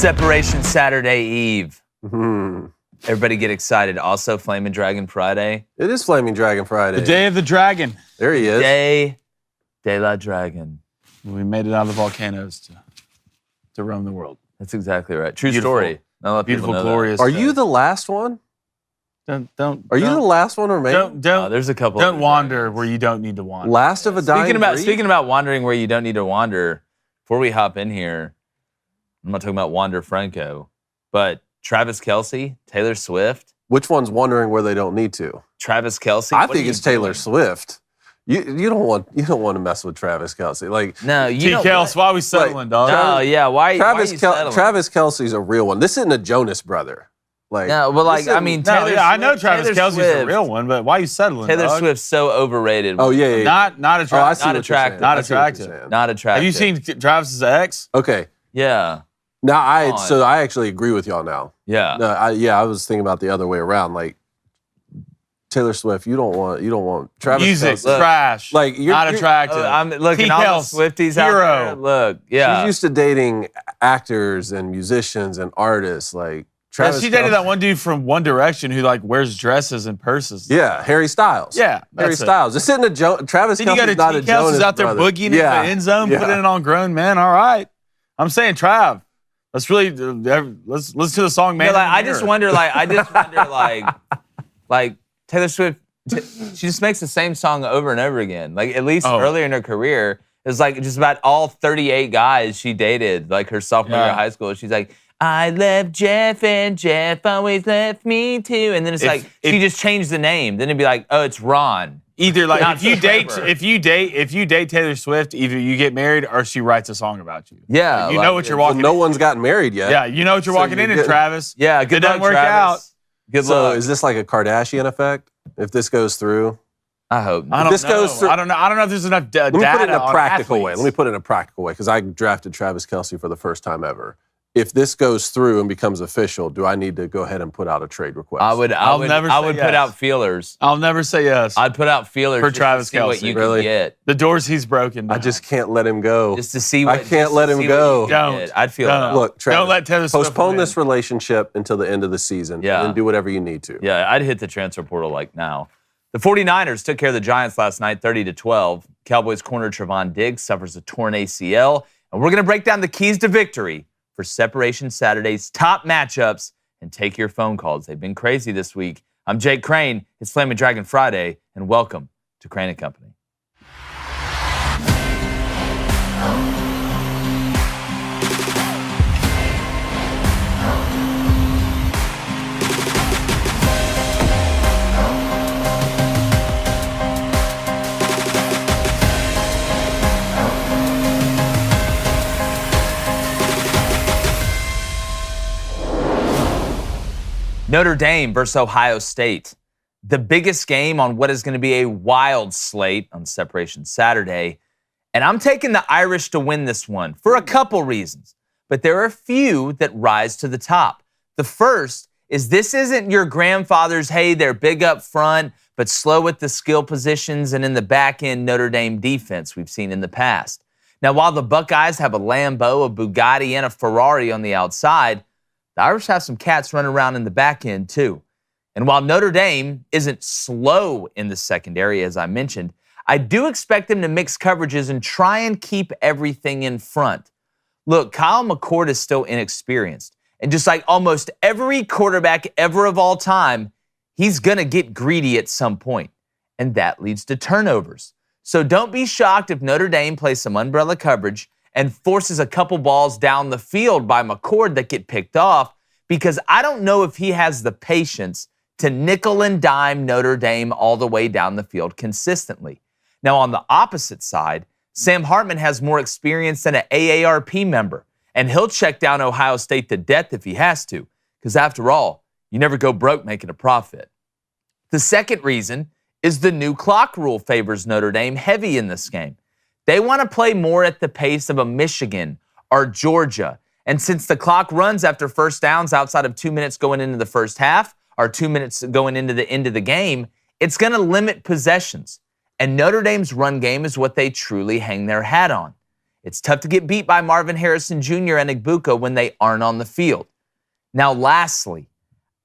Separation Saturday Eve. Everybody get excited. Also, Flaming Dragon Friday. It is Flaming Dragon Friday. The day of the dragon. There he is. Day de la Dragon. We made it out of the volcanoes to roam the world. That's exactly right. True Beautiful. story. Not a lot of people Beautiful, know that. glorious. Are you the last one? Are you the last one remaining? There's a couple. Don't wander where you don't need to wander. Last of a dying breed? Speaking about wandering where you don't need to wander, before we hop in here, I'm not talking about Wander Franco, but Travis Kelce, Taylor Swift. Which one's wondering where they don't need to? Travis Kelce. I think it's Taylor Swift. You don't want to mess with Travis Kelce. Like, no, you don't. Kels, why are we settling, dog? No, yeah, why are you settling? Travis Kelce's a real one. This isn't a Jonas brother. Like, no, but like, I mean, Taylor Swift, I know Travis Kelce's Swift. a real one, but why are you settling, Taylor dog? Swift's so overrated. Oh, yeah. Not attractive. Oh, I see Not what attractive. you're saying. Not I see what you're attractive. saying. Not attractive. Have you seen Travis's ex? Okay. Yeah. Now, I actually agree with y'all now. Yeah. No, I was thinking about the other way around. Like, Taylor Swift, you don't want Travis Music, Kelce. trash. Like, you're not attractive. I'm looking all the Swifties hero. out there. Look, yeah. She's used to dating actors and musicians and artists. Like, Travis She dated Kelce. that one dude from One Direction who like wears dresses and purses. Yeah, Harry Styles. Yeah, Harry that's it. Styles. This isn't a Travis Then you got Kelce's not a a T-Kels Jonas is out there brother. boogieing in the end zone, putting it on grown men. All right. I'm saying, Trav, let's really let's listen to the song, man. I just wonder, like Taylor Swift, she just makes the same song over and over again. Like, at least earlier in her career, it was like just about all 38 guys she dated, like her sophomore year of high school. She's like, I left Jeff and Jeff always left me too. And then it's she just changed the name. Then it'd be like, oh, it's Ron. Either like Not if you date Taylor Swift, either you get married or she writes a song about you. Yeah. You know what you're walking no one's gotten married yet. Yeah, you know what you're walking into, Travis. Yeah, good luck, doesn't work Travis. out. Good So luck. is this like a Kardashian effect? If this goes through? I hope. I don't this know. goes through- I don't know. I don't know if there's enough data. Let me put it in a on practical way. athletes. Let me put it in a practical way because I drafted Travis Kelce for the first time ever. If this goes through and becomes official, do I need to go ahead and put out a trade request? I would put out feelers. I'll never say yes. I'd put out feelers For just Travis to see what Kelce. you Really? can get. The doors he's broken down. I just can't let him go. Just to see I what can't let him go. Get. I'd feel it out. Look, Travis, Don't let Taylor Swift postpone win. this relationship until the end of the season Yeah. and then do whatever you need to. Yeah, I'd hit the transfer portal like now. The 49ers took care of the Giants last night, 30-12. Cowboys corner Trevon Diggs suffers a torn ACL. And we're going to break down the keys to victory for Separation Saturday's top matchups and take your phone calls. They've been crazy this week. I'm Jake Crane. It's Flaming Dragon Friday, and welcome to Crane & Company. Notre Dame versus Ohio State. The biggest game on what is going to be a wild slate on Separation Saturday. And I'm taking the Irish to win this one for a couple reasons. But there are a few that rise to the top. The first is this isn't your grandfather's, hey, they're big up front, but slow at the skill positions and in the back end Notre Dame defense we've seen in the past. Now, while the Buckeyes have a Lambo, a Bugatti, and a Ferrari on the outside, the Irish have some cats running around in the back end too. And while Notre Dame isn't slow in the secondary, as I mentioned, I do expect them to mix coverages and try and keep everything in front. Look, Kyle McCord is still inexperienced. And just like almost every quarterback ever of all time, he's going to get greedy at some point. And that leads to turnovers. So don't be shocked if Notre Dame plays some umbrella coverage and forces a couple balls down the field by McCord that get picked off, because I don't know if he has the patience to nickel and dime Notre Dame all the way down the field consistently. Now, on the opposite side, Sam Hartman has more experience than an AARP member, and he'll check down Ohio State to death if he has to, because after all, you never go broke making a profit. The second reason is the new clock rule favors Notre Dame heavy in this game. They want to play more at the pace of a Michigan or Georgia. And since the clock runs after first downs outside of 2 minutes going into the first half or 2 minutes going into the end of the game, it's going to limit possessions. And Notre Dame's run game is what they truly hang their hat on. It's tough to get beat by Marvin Harrison Jr. and Igbuka when they aren't on the field. Now, lastly,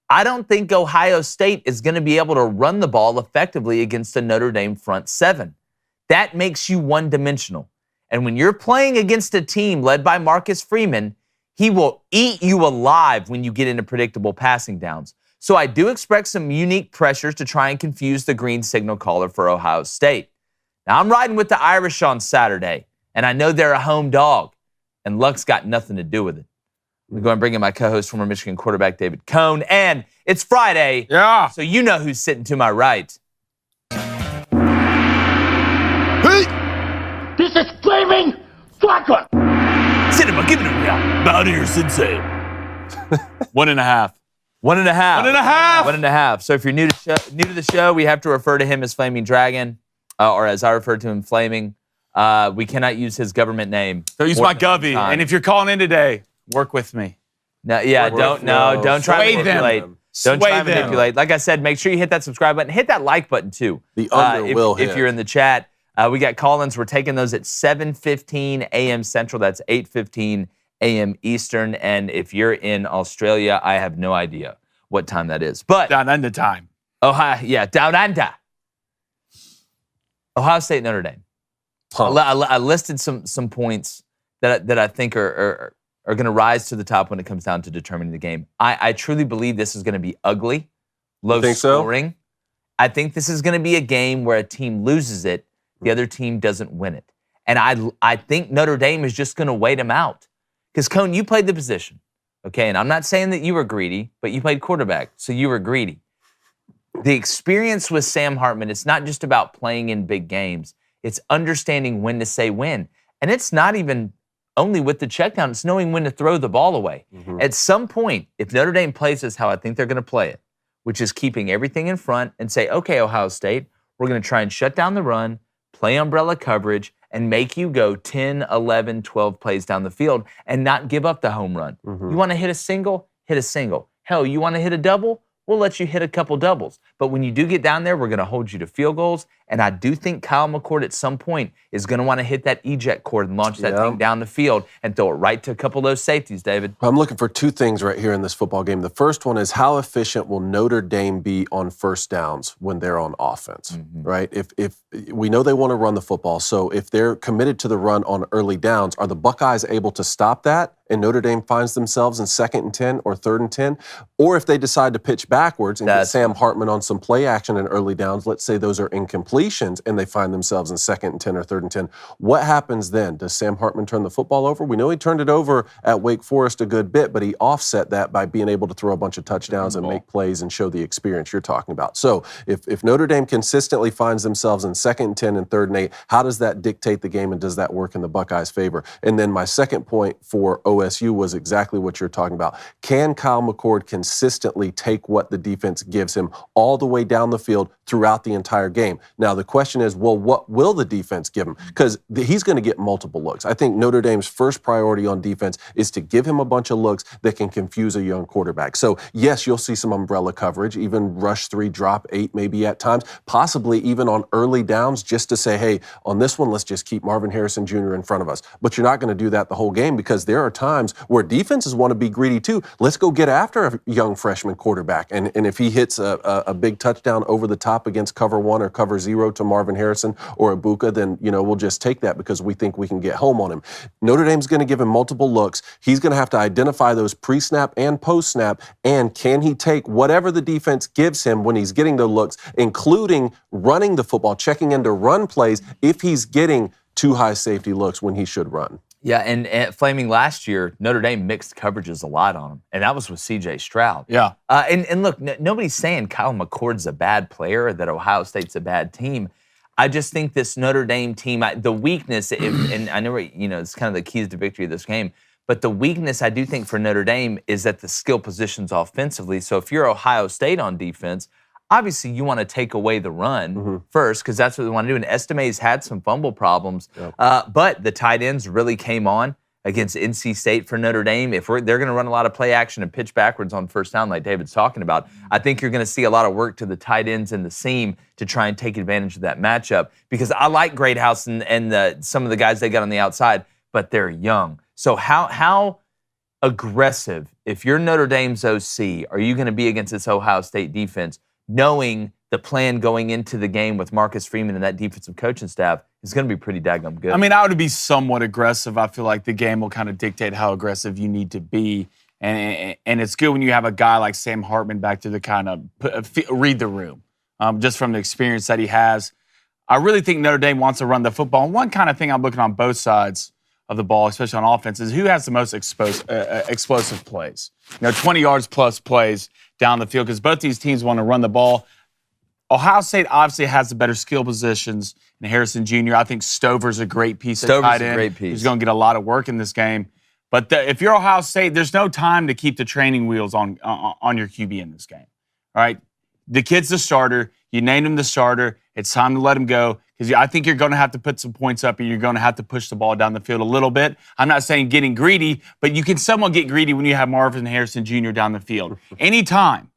I don't think Ohio State is going to be able to run the ball effectively against a Notre Dame front seven. That makes you one-dimensional. And when you're playing against a team led by Marcus Freeman, he will eat you alive when you get into predictable passing downs. So I do expect some unique pressures to try and confuse the green signal caller for Ohio State. Now, I'm riding with the Irish on Saturday, and I know they're a home dog, and luck's got nothing to do with it. I'm going to go and bring in my co-host, former Michigan quarterback David Cohn, and it's Friday, Yeah. so you know who's sitting to my right. This is flaming vodka! Cinema, give it a real. About here, Sensei. 1.5. 1.5. 1.5. 1.5. So if you're new to the show, we have to refer to him as Flaming Dragon, or as I refer to him, Flaming. We cannot use his government name. Don't use my Govy. And if you're calling in today, work with me. No, yeah, don't try Sway to manipulate. them. Don't Sway try to them. manipulate. Like I said, make sure you hit that subscribe button. Hit that like button too. The under will hit. If you're in the chat. We got call-ins. We're taking those at 7:15 a.m. Central. That's 8:15 a.m. Eastern. And if you're in Australia, I have no idea what time that is. But Down under time. down under. Ohio State, Notre Dame. I listed some points that I think are going to rise to the top when it comes down to determining the game. I truly believe this is going to be ugly, low scoring. So? I think this is going to be a game where a team loses it, the other team doesn't win it. And I think Notre Dame is just going to wait them out. Because, Cone, you played the position, okay? And I'm not saying that you were greedy, but you played quarterback, so you were greedy. The experience with Sam Hartman, it's not just about playing in big games. It's understanding when to say when. And it's not even only with the check down. It's knowing when to throw the ball away. Mm-hmm. At some point, if Notre Dame plays this how I think they're going to play it, which is keeping everything in front and say, okay, Ohio State, we're going to try and shut down the run, play umbrella coverage, and make you go 10, 11, 12 plays down the field and not give up the home run. Mm-hmm. You want to hit a single? Hit a single. Hell, you want to hit a double? We'll let you hit a couple doubles. But when you do get down there, we're going to hold you to field goals. And I do think Kyle McCord at some point is going to want to hit that eject cord and launch that thing down the field and throw it right to a couple of those safeties, David. I'm looking for two things right here in this football game. The first one is how efficient will Notre Dame be on first downs when they're on offense, right? If we know they want to run the football, so if they're committed to the run on early downs, are the Buckeyes able to stop that? And Notre Dame finds themselves in 2nd and 10 or 3rd and 10, or if they decide to pitch backwards and get Sam Hartman on some play action in early downs, let's say those are incompletions and they find themselves in 2nd and 10 or 3rd and 10, what happens then? Does Sam Hartman turn the football over? We know he turned it over at Wake Forest a good bit, but he offset that by being able to throw a bunch of touchdowns and make plays and show the experience you're talking about. So if Notre Dame consistently finds themselves in 2nd and 10 and 3rd and 8, how does that dictate the game and does that work in the Buckeyes' favor? And then my second point for OSU was exactly what you're talking about. Can Kyle McCord consistently take what the defense gives him all the way down the field throughout the entire game? Now, the question is, well, what will the defense give him? Because he's going to get multiple looks. I think Notre Dame's first priority on defense is to give him a bunch of looks that can confuse a young quarterback. So, yes, you'll see some umbrella coverage, even rush 3, drop 8 maybe at times, possibly even on early downs just to say, hey, on this one, let's just keep Marvin Harrison Jr. in front of us. But you're not going to do that the whole game because there are times where defenses want to be greedy too. Let's go get after a young freshman quarterback. And if he hits a big touchdown over the top against cover 1 or cover 0 to Marvin Harrison or Igbuka, then, we'll just take that because we think we can get home on him. Notre Dame's going to give him multiple looks. He's going to have to identify those pre-snap and post-snap. And can he take whatever the defense gives him when he's getting the looks, including running the football, checking into run plays if he's getting too high safety looks when he should run. Yeah, and Flaming last year, Notre Dame mixed coverages a lot on him, and that was with C.J. Stroud. Yeah. And look, nobody's saying Kyle McCord's a bad player or that Ohio State's a bad team. I just think this Notre Dame team, the weakness, and I know it's kind of the keys to victory of this game, but the weakness I do think for Notre Dame is at the skill positions offensively. So if you're Ohio State on defense, obviously you want to take away the run first because that's what they want to do. And Estime's had some fumble problems, but the tight ends really came on against NC State for Notre Dame. If they're going to run a lot of play action and pitch backwards on first down like David's talking about, I think you're going to see a lot of work to the tight ends and the seam to try and take advantage of that matchup because I like Greathouse and some of the guys they got on the outside, but they're young. So how aggressive, if you're Notre Dame's OC, are you going to be against this Ohio State defense, knowing the plan going into the game with Marcus Freeman and that defensive coaching staff is going to be pretty daggum good? I mean, I would be somewhat aggressive. I feel like the game will kind of dictate how aggressive you need to be. And it's good when you have a guy like Sam Hartman back to kind of read the room, just from the experience that he has. I really think Notre Dame wants to run the football. And one kind of thing I'm looking on both sides of the ball, especially on offense, is who has the most explosive plays. 20 yards plus plays down the field, because both these teams want to run the ball. Ohio State obviously has the better skill positions in Harrison Jr. I think Stover's a great piece at tight end. He's going to get a lot of work in this game. But if you're Ohio State, there's no time to keep the training wheels on your QB in this game. All right? The kid's the starter. You named him the starter. It's time to let him go, because I think you're going to have to put some points up and you're going to have to push the ball down the field a little bit. I'm not saying getting greedy, but you can somewhat get greedy when you have Marvin Harrison Jr. down the field. Anytime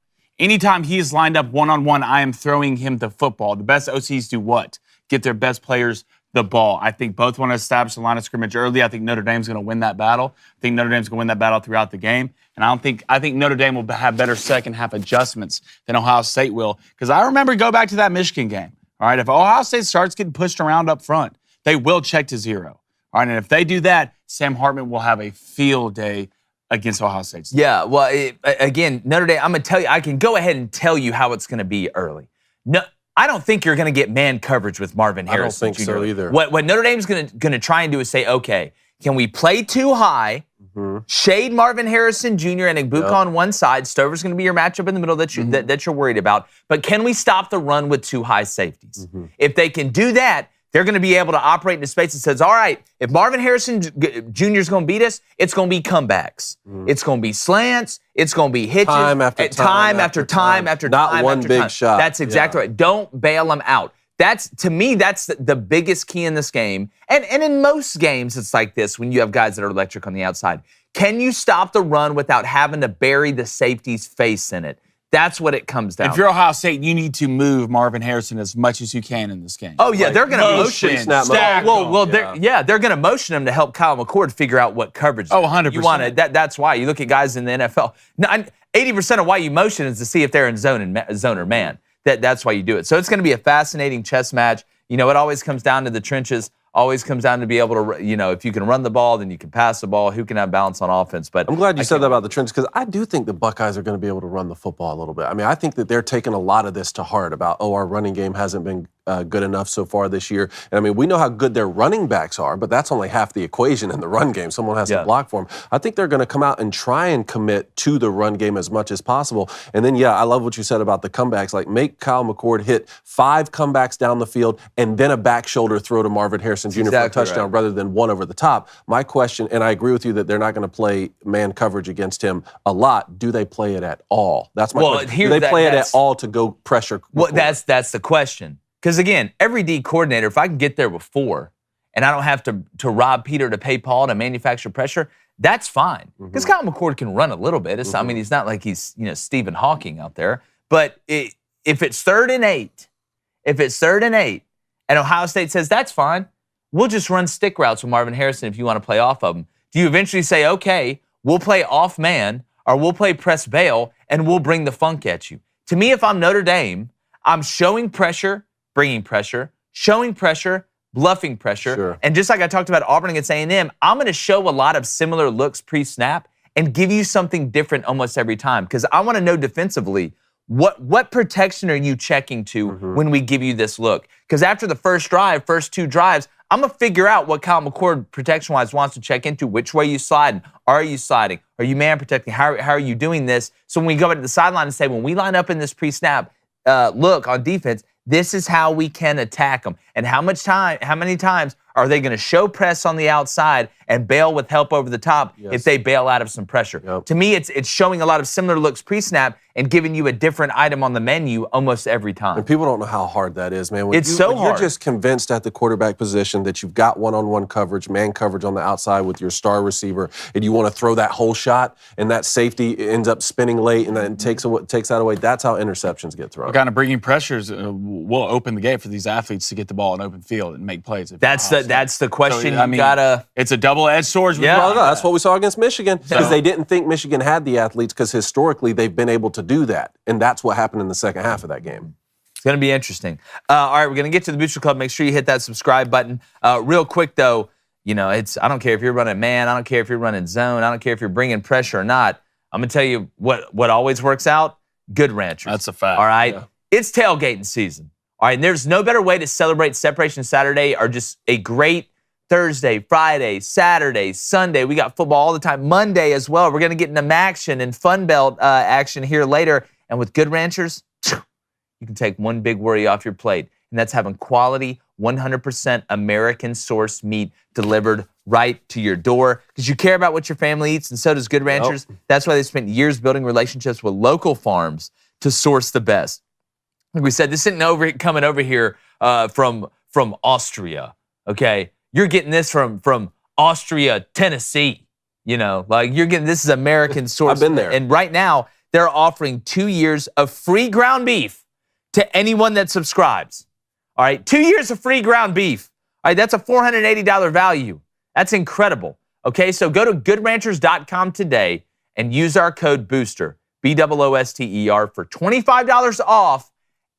he is lined up one-on-one, I am throwing him the football. The best OCs do what? Get their best players the ball. I think both want to establish the line of scrimmage early. I think Notre Dame's going to win that battle. I think Notre Dame's going to win that battle throughout the game. And I think Notre Dame will have better second half adjustments than Ohio State will. Because I remember, go back to that Michigan game. All right, if Ohio State starts getting pushed around up front, they will check to zero. All right, and if they do that, Sam Hartman will have a field day against Ohio State. Yeah, well, again, Notre Dame, I'm going to tell you, I can go ahead and tell you how it's going to be early. No, I don't think you're going to get man coverage with Marvin Harrison. I don't think so either. What Notre Dame's going to try and do is say, okay, can we play too high, shade Marvin Harrison Jr. and Igbuka on one side? Stover's going to be your matchup in the middle that you're worried about. But can we stop the run with two high safeties? If they can do that, they're going to be able to operate in a space that says, all right, if Marvin Harrison Jr. is going to beat us, it's going to be comebacks. It's going to be slants. It's going to be hitches. Time after time. Not one big shot. That's exactly right. Don't bail them out. To me, that's the biggest key in this game. And in most games, it's like this when you have guys that are electric on the outside. Can you stop the run without having to bury the safety's face in it? That's what it comes down to. If you're Ohio State, you need to move Marvin Harrison as much as you can in this game. Oh, yeah, they're going to motion. They're going to motion him to help Kyle McCord figure out what coverage. Oh, 100%. You want to. That's why you look at guys in the NFL. 80% of why you motion is to see if they're in zone or man. That's why you do it. So it's going to be a fascinating chess match. It always comes down to the trenches. Always comes down to be able to, if you can run the ball, then you can pass the ball. Who can have balance on offense? But I'm glad you said that about the trenches, because I do think the Buckeyes are going to be able to run the football a little bit. I mean, I think that they're taking a lot of this to heart about, our running game hasn't been good enough so far this year. And I mean, we know how good their running backs are, but that's only half the equation in the run game. Someone has to block for them. I think they're going to come out and try and commit to the run game as much as possible. And then, I love what you said about the comebacks. Like, make Kyle McCord hit 5 comebacks down the field and then a back shoulder throw to Marvin Harrison Jr. for a touchdown rather than one over the top. My question, and I agree with you that they're not going to play man coverage against him a lot. Do they play it at all? That's my question. Do they play it at all to go pressure? Well, that's the question. Because, again, every D coordinator, if I can get there before and I don't have to rob Peter to pay Paul to manufacture pressure, that's fine. Because Kyle McCord can run a little bit. I mean, he's not like he's Stephen Hawking out there. But if it's 3rd and 8, and Ohio State says, that's fine, we'll just run stick routes with Marvin Harrison if you want to play off of him. Do you eventually say, okay, we'll play off man, or we'll play press bail, and we'll bring the funk at you? To me, if I'm Notre Dame, I'm showing pressure, bringing pressure, showing pressure, bluffing pressure. Sure. And just like I talked about Auburn against A&M, I'm going to show a lot of similar looks pre-snap and give you something different almost every time, because I want to know defensively, what protection are you checking to when we give you this look? Because after the first 2 drives, I'm going to figure out what Kyle McCord protection-wise wants to check into. Which way you sliding? Are you sliding? Are you man protecting? How are you doing this? So when we go back to the sideline and say, when we line up in this pre-snap look on defense, this is how we can attack them. And how many times are they going to show press on the outside and bail with help over the top if they bail out of some pressure? Yep. To me, it's showing a lot of similar looks pre-snap and giving you a different item on the menu almost every time. And people don't know how hard that is, man. It's so hard. You're just convinced at the quarterback position that you've got one-on-one coverage, man coverage on the outside with your star receiver, and you want to throw that whole shot, and that safety ends up spinning late, and then takes that away. That's how interceptions get thrown. What kind of bringing pressures will open the gate for these athletes to get the ball in open field and make plays. That's the question. So, It's a double double-edged swords. Yeah. Well, no, that's what we saw against Michigan because they didn't think Michigan had the athletes because historically they've been able to do that. And that's what happened in the second half of that game. It's going to be interesting. All right, we're going to get to the Booster Club. Make sure you hit that subscribe button. Real quick, though, I don't care if you're running man. I don't care if you're running zone. I don't care if you're bringing pressure or not. I'm going to tell you what always works out. Good Ranchers. That's a fact. All right? Yeah. It's tailgating season. All right, and there's no better way to celebrate Separation Saturday or just a great Thursday, Friday, Saturday, Sunday. We got football all the time. Monday as well. We're going to get into action and Fun Belt action here later. And with Good Ranchers, you can take one big worry off your plate, and that's having quality, 100% American-sourced meat delivered right to your door because you care about what your family eats, and so does Good Ranchers. Yep. That's why they spent years building relationships with local farms to source the best. Like we said, this isn't coming over here from Austria, okay? You're getting this from Austria, Tennessee, you're getting this is American sourced. I've been there. And right now, they're offering 2 years of free ground beef to anyone that subscribes. All right, 2 years of free ground beef. All right, that's a $480 value. That's incredible. Okay, so go to goodranchers.com today and use our code BOOSTER, BOOSTER, for $25 off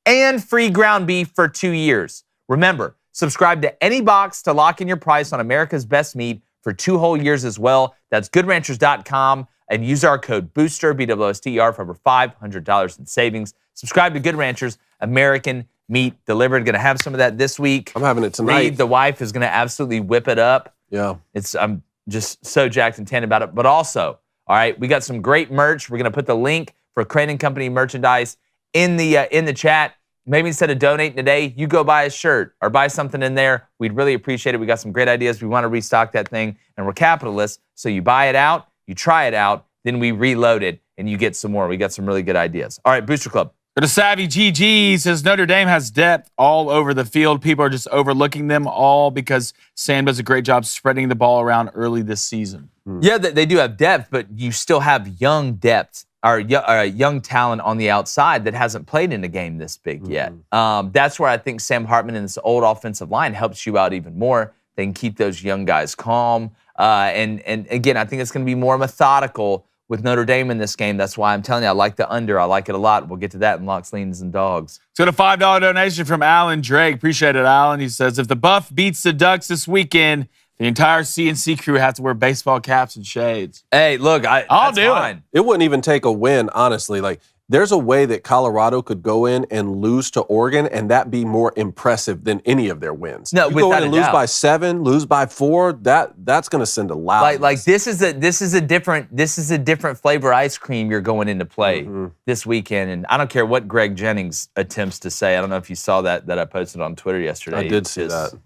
and free ground beef for 2 years. Remember, subscribe to any box to lock in your price on America's best meat for 2 whole years as well. That's goodranchers.com and use our code BOOSTER, BOOSTER, for over $500 in savings. Subscribe to Good Ranchers, American meat delivered. Going to have some of that this week. I'm having it tonight. Reed, the wife, is going to absolutely whip it up. Yeah. I'm just so jacked and tan about it. But also, all right, we got some great merch. We're going to put the link for Crane & Company merchandise in the chat. Maybe instead of donating today, you go buy a shirt or buy something in there. We'd really appreciate it. We got some great ideas. We want to restock that thing, and we're capitalists. So you buy it out, you try it out, then we reload it, and you get some more. We got some really good ideas. All right, Booster Club. Go to Savvy GG, says Notre Dame has depth all over the field. People are just overlooking them all because Sam does a great job spreading the ball around early this season. Yeah, they do have depth, but you still have young depth or young talent on the outside that hasn't played in a game this big yet. That's where I think Sam Hartman and this old offensive line helps you out even more. They can keep those young guys calm. And again, I think it's going to be more methodical with Notre Dame in this game. That's why I'm telling you, I like the under. I like it a lot. We'll get to that in Locks, Leans, and Dogs. So a $5 donation from Alan Drake. Appreciate it, Alan. He says, if the Buff beats the Ducks this weekend, the entire CNC crew has to wear baseball caps and shades. Hey, look, I'll do fine. It wouldn't even take a win, honestly. Like, there's a way that Colorado could go in and lose to Oregon, and that be more impressive than any of their wins. No, you go in without and a lose doubt. by 7, lose by 4. That's going to send a loud. Like this is a different flavor ice cream you're going into play this weekend, and I don't care what Greg Jennings attempts to say. I don't know if you saw that I posted on Twitter yesterday. I did see that.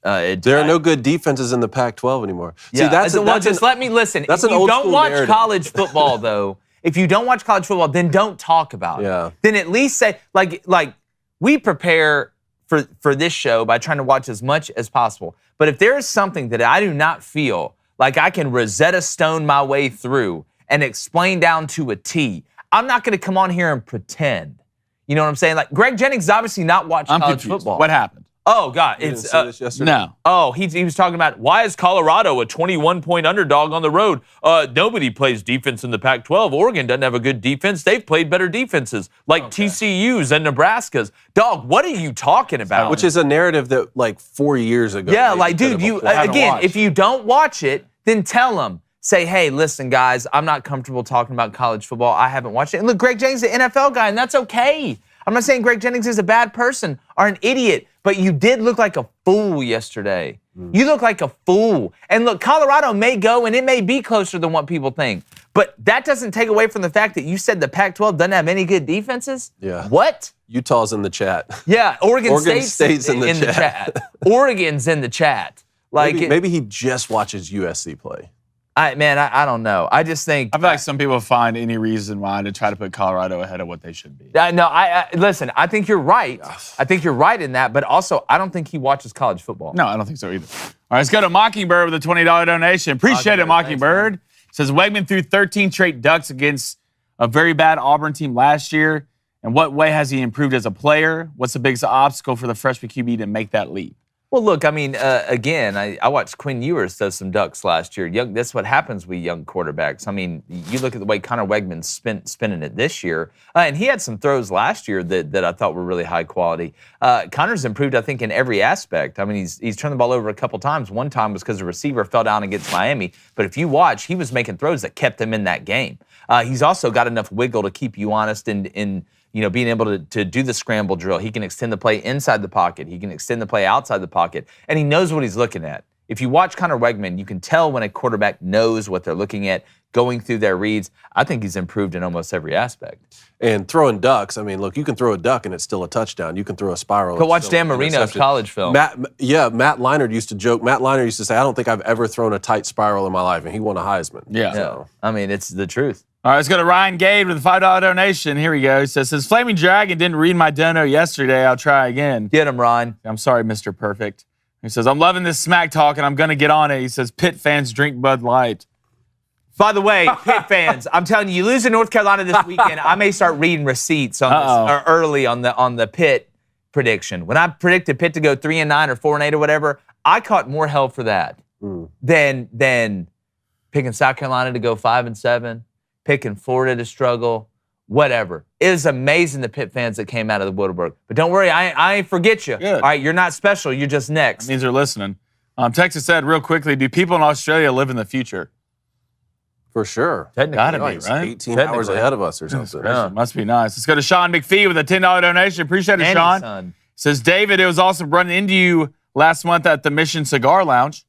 There are no good defenses in the Pac-12 anymore. Yeah, See, let me listen. That's if an you old don't school watch narrative. college football, though, if you don't watch college football, then don't talk about Yeah. it. Then at least say like we prepare for this show by trying to watch as much as possible. But if there is something that I do not feel like I can Rosetta Stone my way through and explain down to a T, I'm not going to come on here and pretend. You know what I'm saying? Like Greg Jennings obviously not watched I'm college confused. football. What happened? Oh God, You it's didn't see this yesterday? No. Oh, he was talking about why is Colorado a 21-point underdog on the road? Nobody plays defense in the Pac-12. Oregon doesn't have a good defense. They've played better defenses, like TCU's and Nebraska's. Dog, what are you talking about? Which is a narrative that, like, 4 years ago. yeah, maybe like, could dude, have you applied. again, watched. if you don't watch it, then tell them. Say, hey, listen, guys, I'm not comfortable talking about college football. I haven't watched it. And look, Greg Jennings is an NFL guy, and that's okay. I'm not saying Greg Jennings is a bad person or an idiot, but you did look like a fool yesterday. You look like a fool. And look, Colorado may go, and it may be closer than what people think. But that doesn't take away from the fact that you said the Pac-12 doesn't have any good defenses? Yeah. What? Utah's in the chat. Yeah, Oregon State's in the chat. Oregon's in the chat. Like Maybe he just watches USC play. I don't know. I just think I feel like some people find any reason why to try to put Colorado ahead of what they should be. listen, I think you're right. I think you're right in that, but also I don't think he watches college football. No, I don't think so either. All right, let's go to Mockingbird with a $20 donation. Appreciate it, Mockingbird. Says Wegman threw 13 straight ducks against a very bad Auburn team last year. In what way has he improved as a player? What's the biggest obstacle for the freshman QB to make that leap? Well, look, I mean, again, I watched Quinn Ewers throw some ducks last year. That's what happens with young quarterbacks. I mean, you look at the way Connor Wegman's spinning it this year, and he had some throws last year that I thought were really high quality. Connor's improved, I think, in every aspect. I mean, he's turned the ball over a couple times. One time was because the receiver fell down against Miami. But if you watch, he was making throws that kept him in that game. He's also got enough wiggle to keep you honest in being able to do the scramble drill. He can extend the play inside the pocket. He can extend the play outside the pocket. And he knows what he's looking at. If you watch Connor Wegman, you can tell when a quarterback knows what they're looking at, going through their reads. I think he's improved in almost every aspect. And throwing ducks, I mean, look, you can throw a duck and it's still a touchdown. You can throw a spiral. Go watch Dan Marino's college film. Matt Leinart used to joke. Matt Leinart used to say, I don't think I've ever thrown a tight spiral in my life, and he won a Heisman. Yeah. So. I mean, it's the truth. All right, let's go to Ryan Gade with a $5 donation. Here we go. He says, since Flaming Dragon didn't read my dono yesterday, I'll try again. Get him, Ryan. I'm sorry, Mr. Perfect. He says, I'm loving this smack talk, and I'm going to get on it. He says, Pitt fans drink Bud Light. By the way, Pitt fans, I'm telling you, you lose in North Carolina this weekend, I may start reading receipts on this, or early on the Pitt prediction. When I predicted Pitt to go 3-9 or 4-8 or whatever, I caught more hell for that than picking South Carolina to go 5-7. Picking Florida to struggle, whatever. It is amazing the Pitt fans that came out of the Woodward. But don't worry, I ain't forget you. Good. All right, you're not special. You're just next. That means they're listening. Texas said real quickly, do people in Australia live in the future? For sure. Gotta be, Nice. right? 18 hours ahead of us or something. Yeah, must be nice. Let's go to Sean McPhee with a $10 donation. Appreciate it, Sean. Son. Says, David, it was awesome running into you last month at the Mission Cigar Lounge.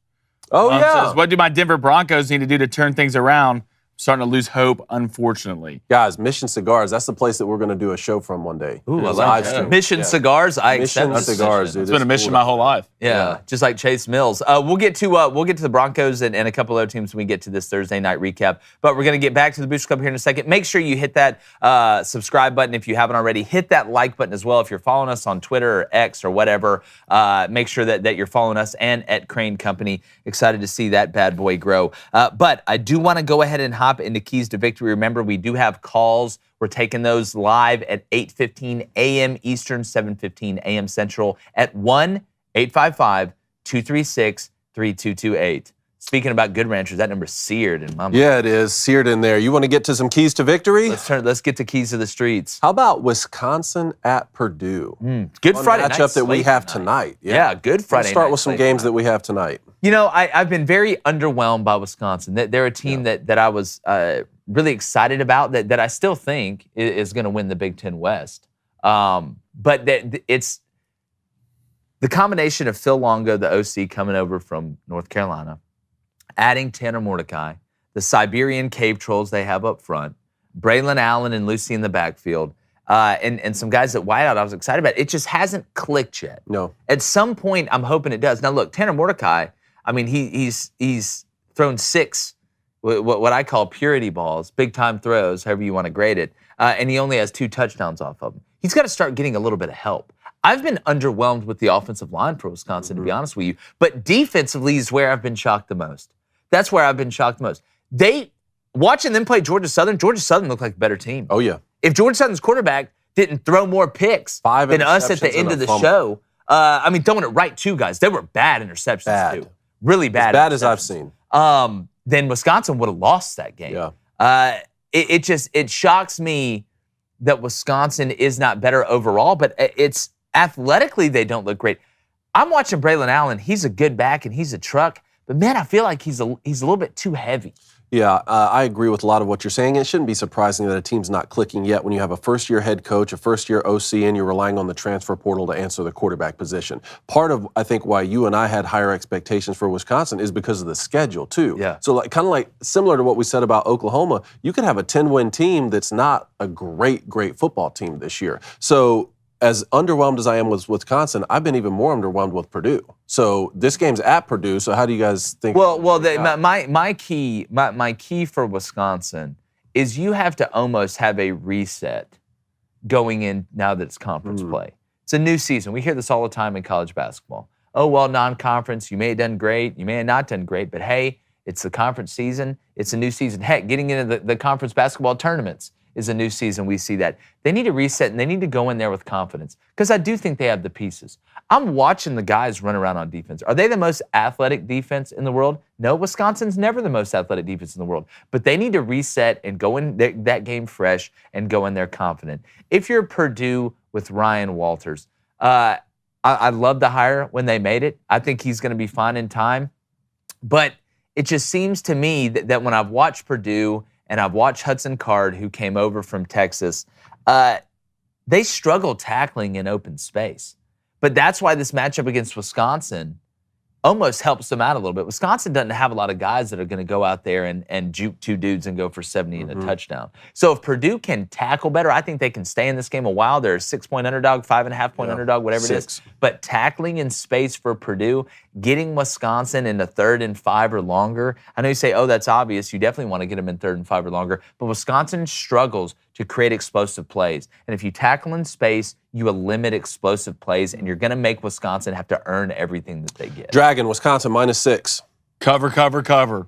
Oh, yeah. Says, what do my Denver Broncos need to do to turn things around? Starting to lose hope, unfortunately. Guys, Mission Cigars, that's the place that we're going to do a show from one day. Ooh, I It's like live that. stream. Mission Cigars, I accept Mission this Cigars, mission. dude. It's been a mission cool. my whole life. Yeah, just like Chase Mills. We'll get to the Broncos and a couple other teams when we get to this Thursday night recap. But we're going to get back to the Booster Club here in a second. Make sure you hit that subscribe button if you haven't already. Hit that like button as well if you're following us on Twitter or X or whatever. Make sure that you're following us and at Crane Company. Excited to see that bad boy grow. But I do want to go ahead and hop into Keys to Victory. Remember, we do have calls. We're taking those live at 8:15 a.m. Eastern, 7:15 a.m. Central at 1-855-236-3228. Speaking about Good Ranchers, that number's seared in my mind. Yeah, it is. Seared in there. You want to get to some keys to victory? Let's get to Keys to the Streets. How about Wisconsin at Purdue? Good Fun Friday night matchup that we slate have tonight. Yeah, good Friday Let's start night with some slate games tonight. that we have tonight. You know, I've been very underwhelmed by Wisconsin. They're a team that I was really excited about, that I still think is going to win the Big Ten West. But it's the combination of Phil Longo, the OC, coming over from North Carolina, adding Tanner Mordecai, the Siberian cave trolls they have up front, Braylon Allen and Lucy in the backfield, and some guys at wideout I was excited about. It just hasn't clicked yet. No. At some point, I'm hoping it does. Now, look, Tanner Mordecai, I mean, he's thrown 6 what I call purity balls, big-time throws, however you want to grade it, and he only has 2 touchdowns off of them. He's got to start getting a little bit of help. I've been underwhelmed with the offensive line for Wisconsin, to be honest with you, but defensively is where I've been shocked the most. That's where I've been shocked the most. Watching them play Georgia Southern looked like a better team. Oh, yeah. If Georgia Southern's quarterback didn't throw more picks 5 than us at the interceptions end and of a the fumble. show, I mean, throwing it right to guys. They were bad interceptions, Bad. too. Really bad. As bad as I've interceptions. seen. Then Wisconsin would have lost that game. Yeah. It shocks me that Wisconsin is not better overall, but it's athletically they don't look great. I'm watching Braylon Allen. He's a good back and he's a truck, but man, I feel like he's a little bit too heavy. Yeah, I agree with a lot of what you're saying. It shouldn't be surprising that a team's not clicking yet when you have a first-year head coach, a first-year OC, and you're relying on the transfer portal to answer the quarterback position. Part of, I think, why you and I had higher expectations for Wisconsin is because of the schedule, too. Yeah. So, kind of like similar to what we said about Oklahoma, you could have a 10-win team that's not a great football team this year. So, as underwhelmed as I am with Wisconsin, I've been even more underwhelmed with Purdue. So this game's at Purdue. So how do you guys think? Well, my key for Wisconsin is you have to almost have a reset going in now that it's conference play. It's a new season. We hear this all the time in college basketball. Oh, well, non-conference, you may have done great, you may have not done great, but hey, it's the conference season. It's a new season. Heck, getting into the conference basketball tournaments is a new season. We see that. They need to reset, and they need to go in there with confidence because I do think they have the pieces. I'm watching the guys run around on defense. Are they the most athletic defense in the world? No, Wisconsin's never the most athletic defense in the world. But they need to reset and go in that game fresh and go in there confident. If you're Purdue with Ryan Walters, I love the hire when they made it. I think he's going to be fine in time. But it just seems to me that when I've watched Purdue and I've watched Hudson Card, who came over from Texas, they struggle tackling in open space. But that's why this matchup against Wisconsin almost helps them out a little bit. Wisconsin doesn't have a lot of guys that are going to go out there and juke two dudes and go for 70 and a touchdown. So if Purdue can tackle better, I think they can stay in this game a while. They're a 6-point underdog, 5.5-point underdog, whatever it is. But tackling in space for Purdue, getting Wisconsin into 3rd and 5 or longer. I know you say, oh, that's obvious. You definitely want to get them in 3rd and 5 or longer. But Wisconsin struggles to create explosive plays. And if you tackle in space, you limit explosive plays, and you're going to make Wisconsin have to earn everything that they get. Dragon, Wisconsin, -6. Cover.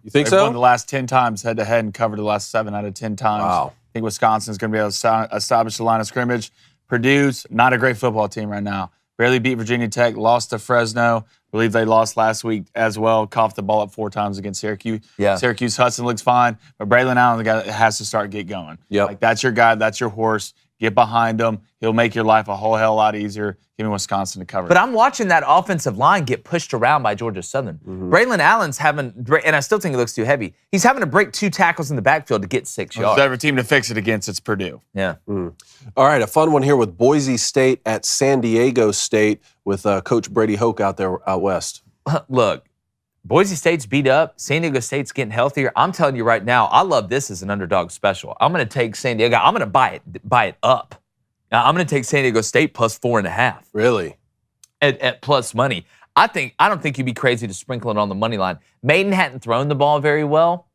You think so? They've won the last 10 times head-to-head and covered the last 7 out of 10 times. Wow. I think Wisconsin's going to be able to establish the line of scrimmage. Purdue's not a great football team right now. Barely beat Virginia Tech, lost to Fresno. I believe they lost last week as well. Coughed the ball up 4 times against Syracuse. Yeah. Syracuse Hudson looks fine, but Braylon Allen, the guy that has to start get going. Yep. Like, that's your guy, that's your horse. Get behind him. He'll make your life a whole hell lot easier. Give me Wisconsin to cover. But I'm watching that offensive line get pushed around by Georgia Southern. Braylon Allen's having, and I still think it looks too heavy, he's having to break 2 tackles in the backfield to get 6 yards. If there's ever a team to fix it against, it's Purdue. Yeah. All right, a fun one here with Boise State at San Diego State with Coach Brady Hoke out there out west. Look, Boise State's beat up. San Diego State's getting healthier. I'm telling you right now, I love this as an underdog special. I'm going to take San Diego. I'm going to buy it up. Now, I'm going to take San Diego State plus 4.5. Really? At plus money. I don't think you'd be crazy to sprinkle it on the money line. Maiden hadn't thrown the ball very well,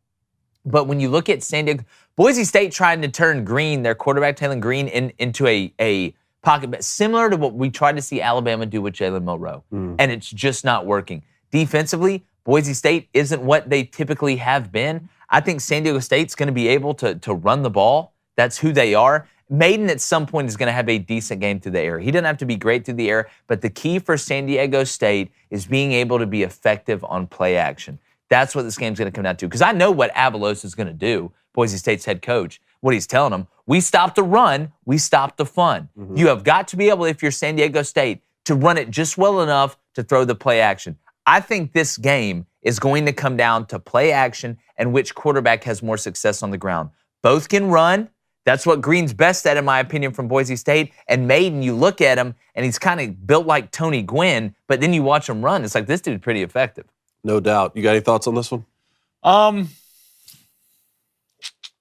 but when you look at San Diego, Boise State trying to turn Green, their quarterback Taylor Green, into a pocket bet, similar to what we tried to see Alabama do with Jalen Monroe, and it's just not working. Defensively, Boise State isn't what they typically have been. I think San Diego State's going to be able to run the ball. That's who they are. Maiden at some point is going to have a decent game through the air. He doesn't have to be great through the air, but the key for San Diego State is being able to be effective on play action. That's what this game's going to come down to. Because I know what Avalos is going to do, Boise State's head coach, what he's telling them. We stop the run, we stop the fun. You have got to be able, if you're San Diego State, to run it just well enough to throw the play action. I think this game is going to come down to play action and which quarterback has more success on the ground. Both can run. That's what Green's best at, in my opinion, from Boise State. And Maiden, you look at him, and he's kind of built like Tony Gwynn, but then you watch him run. It's like, this dude's pretty effective. No doubt. You got any thoughts on this one?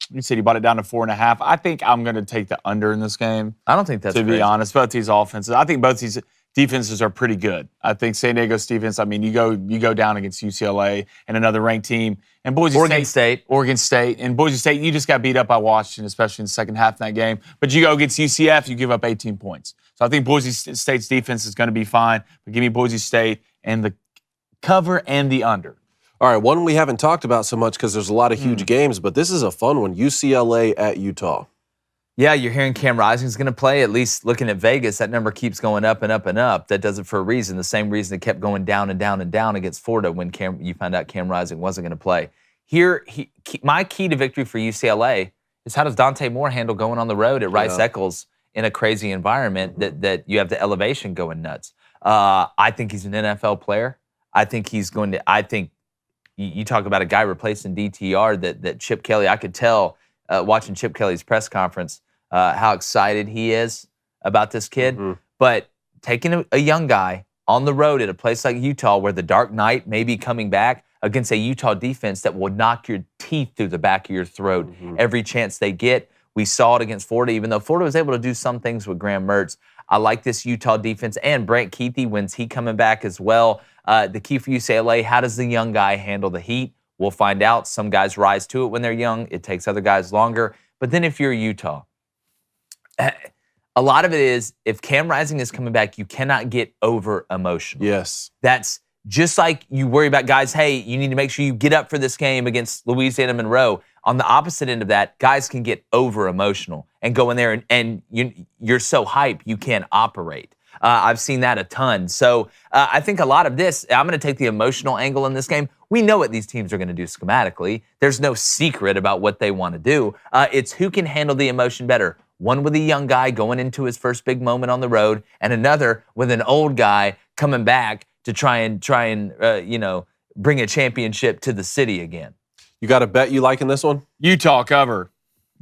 You said you bought it down to 4.5. I think I'm going to take the under in this game. I don't think that's to crazy. be honest. Both these offenses, I think both these defenses are pretty good. I think San Diego's defense. I mean, you go down against UCLA and another ranked team, and Oregon State, and Boise State. You just got beat up by Washington, especially in the second half of that game. But you go against UCF, you give up 18 points. So I think Boise State's defense is going to be fine. But give me Boise State and the cover and the under. All right, one we haven't talked about so much because there's a lot of huge games, but this is a fun one. UCLA at Utah. Yeah, you're hearing Cam Rising's going to play. At least looking at Vegas, that number keeps going up and up and up. That does it for a reason. The same reason it kept going down and down and down against Florida when you found out Cam Rising wasn't going to play. Here, my key to victory for UCLA is how does Dante Moore handle going on the road at Rice Eccles in a crazy environment that you have the elevation going nuts. I think he's an NFL player. I think he's going to. I think you talk about a guy replacing DTR that Chip Kelly. I could tell watching Chip Kelly's press conference how excited he is about this kid. But taking a young guy on the road at a place like Utah where the Dark Knight may be coming back against a Utah defense that will knock your teeth through the back of your throat every chance they get. We saw it against Florida, even though Florida was able to do some things with Graham Mertz. I like this Utah defense, and Brant Keithy, when's he coming back as well? The key for UCLA, how does the young guy handle the heat? We'll find out. Some guys rise to it when they're young. It takes other guys longer. But then if you're Utah, a lot of it is if Cam Rising is coming back, you cannot get over emotional. Yes. That's just like you worry about guys, hey, you need to make sure you get up for this game against Louisiana Monroe. On the opposite end of that, guys can get over emotional and go in there and you're so hype you can't operate. I've seen that a ton. So I think a lot of this, I'm going to take the emotional angle in this game. We know what these teams are going to do schematically. There's no secret about what they want to do. It's who can handle the emotion better. One with a young guy going into his first big moment on the road, and another with an old guy coming back to try and bring a championship to the city again. You got a bet you like in this one? Utah cover.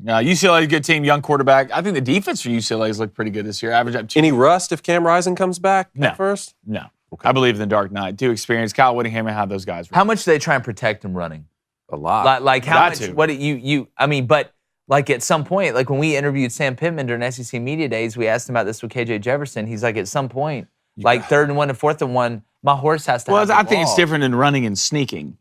UCLA is a good team, young quarterback. I think the defense for UCLA has looked pretty good this year. Average up Any rust if Cam Rising comes back at first? No. Okay. I believe in the Dark Knight. Too experienced. Kyle Whittingham and how those guys were. How much do they try and protect him running? A lot. Like how much? What do you? I mean, but like at some point, like when we interviewed Sam Pittman during SEC Media Days, we asked him about this with KJ Jefferson. He's like, at some point, like 3rd and 1 and 4th and 1, my horse has to. Well, have the I think ball. it's different than running and sneaking,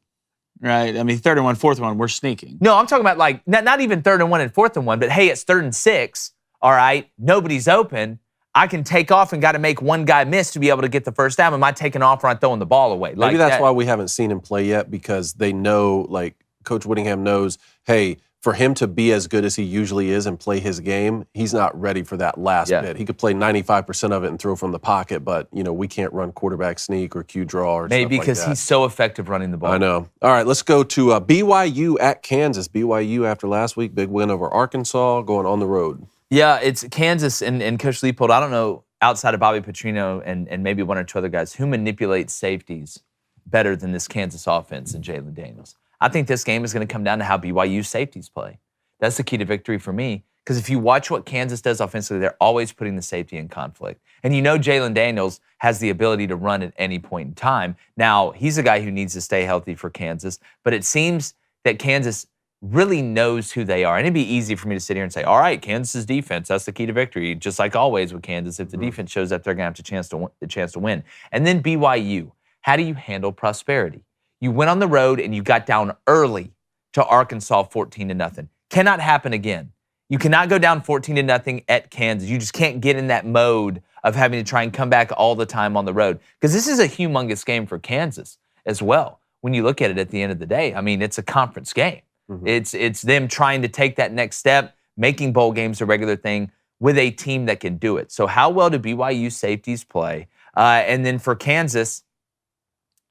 right? I mean, 3rd and 1, 4th and 1, we're sneaking. No, I'm talking about like not even 3rd and 1 and 4th and 1, but hey, it's 3rd and 6. All right, nobody's open. I can take off and got to make one guy miss to be able to get the first down. Am I taking off or I'm throwing the ball away? Maybe that's why we haven't seen him play yet, because they know, like Coach Whittingham knows, hey, for him to be as good as he usually is and play his game, he's not ready for that last bit. He could play 95% of it and throw from the pocket, but we can't run quarterback sneak or Q draw or maybe stuff like because that. he's so effective running the ball. I know. All right, let's go to BYU at Kansas. BYU after last week, big win over Arkansas, going on the road. Yeah, it's Kansas and Coach Leipold. I don't know, outside of Bobby Petrino and maybe one or two other guys, who manipulates safeties better than this Kansas offense and Jalen Daniels. I think this game is going to come down to how BYU safeties play. That's the key to victory for me, because if you watch what Kansas does offensively, they're always putting the safety in conflict. And Jalen Daniels has the ability to run at any point in time. Now, he's a guy who needs to stay healthy for Kansas, but it seems that Kansas really knows who they are. And it'd be easy for me to sit here and say, all right, Kansas's defense, that's the key to victory. Just like always with Kansas, if the defense shows up, they're going to have a chance to win. And then BYU, how do you handle prosperity? You went on the road and you got down early to Arkansas 14-0. Cannot happen again. You cannot go down 14-0 at Kansas. You just can't get in that mode of having to try and come back all the time on the road, because this is a humongous game for Kansas as well. When you look at it at the end of the day, I mean, it's a conference game. It's them trying to take that next step, making bowl games a regular thing with a team that can do it. So how well do BYU safeties play? And then for Kansas,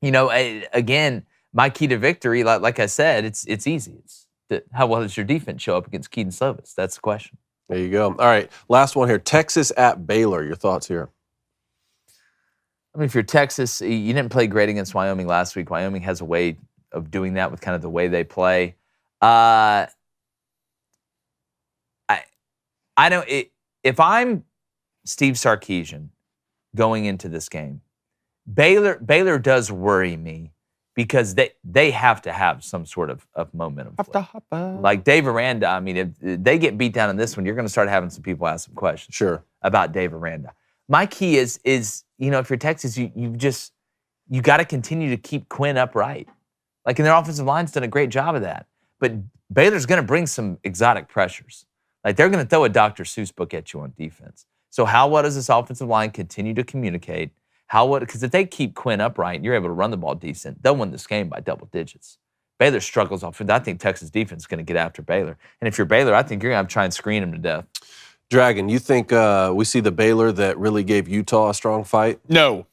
again, my key to victory, like I said, it's easy. It's how well does your defense show up against Keaton Slovis? That's the question. There you go. All right, last one here. Texas at Baylor. Your thoughts here? I mean, if you're Texas, you didn't play great against Wyoming last week. Wyoming has a way of doing that with kind of the way they play. I don't. If I'm Steve Sarkisian going into this game, Baylor does worry me, because they have to have some sort of momentum. Like Dave Aranda, I mean, if they get beat down in this one, you're going to start having some people ask some questions about Dave Aranda. My key is if you're Texas, you got to continue to keep Quinn upright. Like, and their offensive line's done a great job of that. But Baylor's going to bring some exotic pressures. Like, they're going to throw a Dr. Seuss book at you on defense. So how well does this offensive line continue to communicate? Because if they keep Quinn upright and you're able to run the ball decent, they'll win this game by double digits. Baylor struggles offense. I think Texas defense is going to get after Baylor. And if you're Baylor, I think you're going to try and screen them to death. Dragon, you think we see the Baylor that really gave Utah a strong fight? No,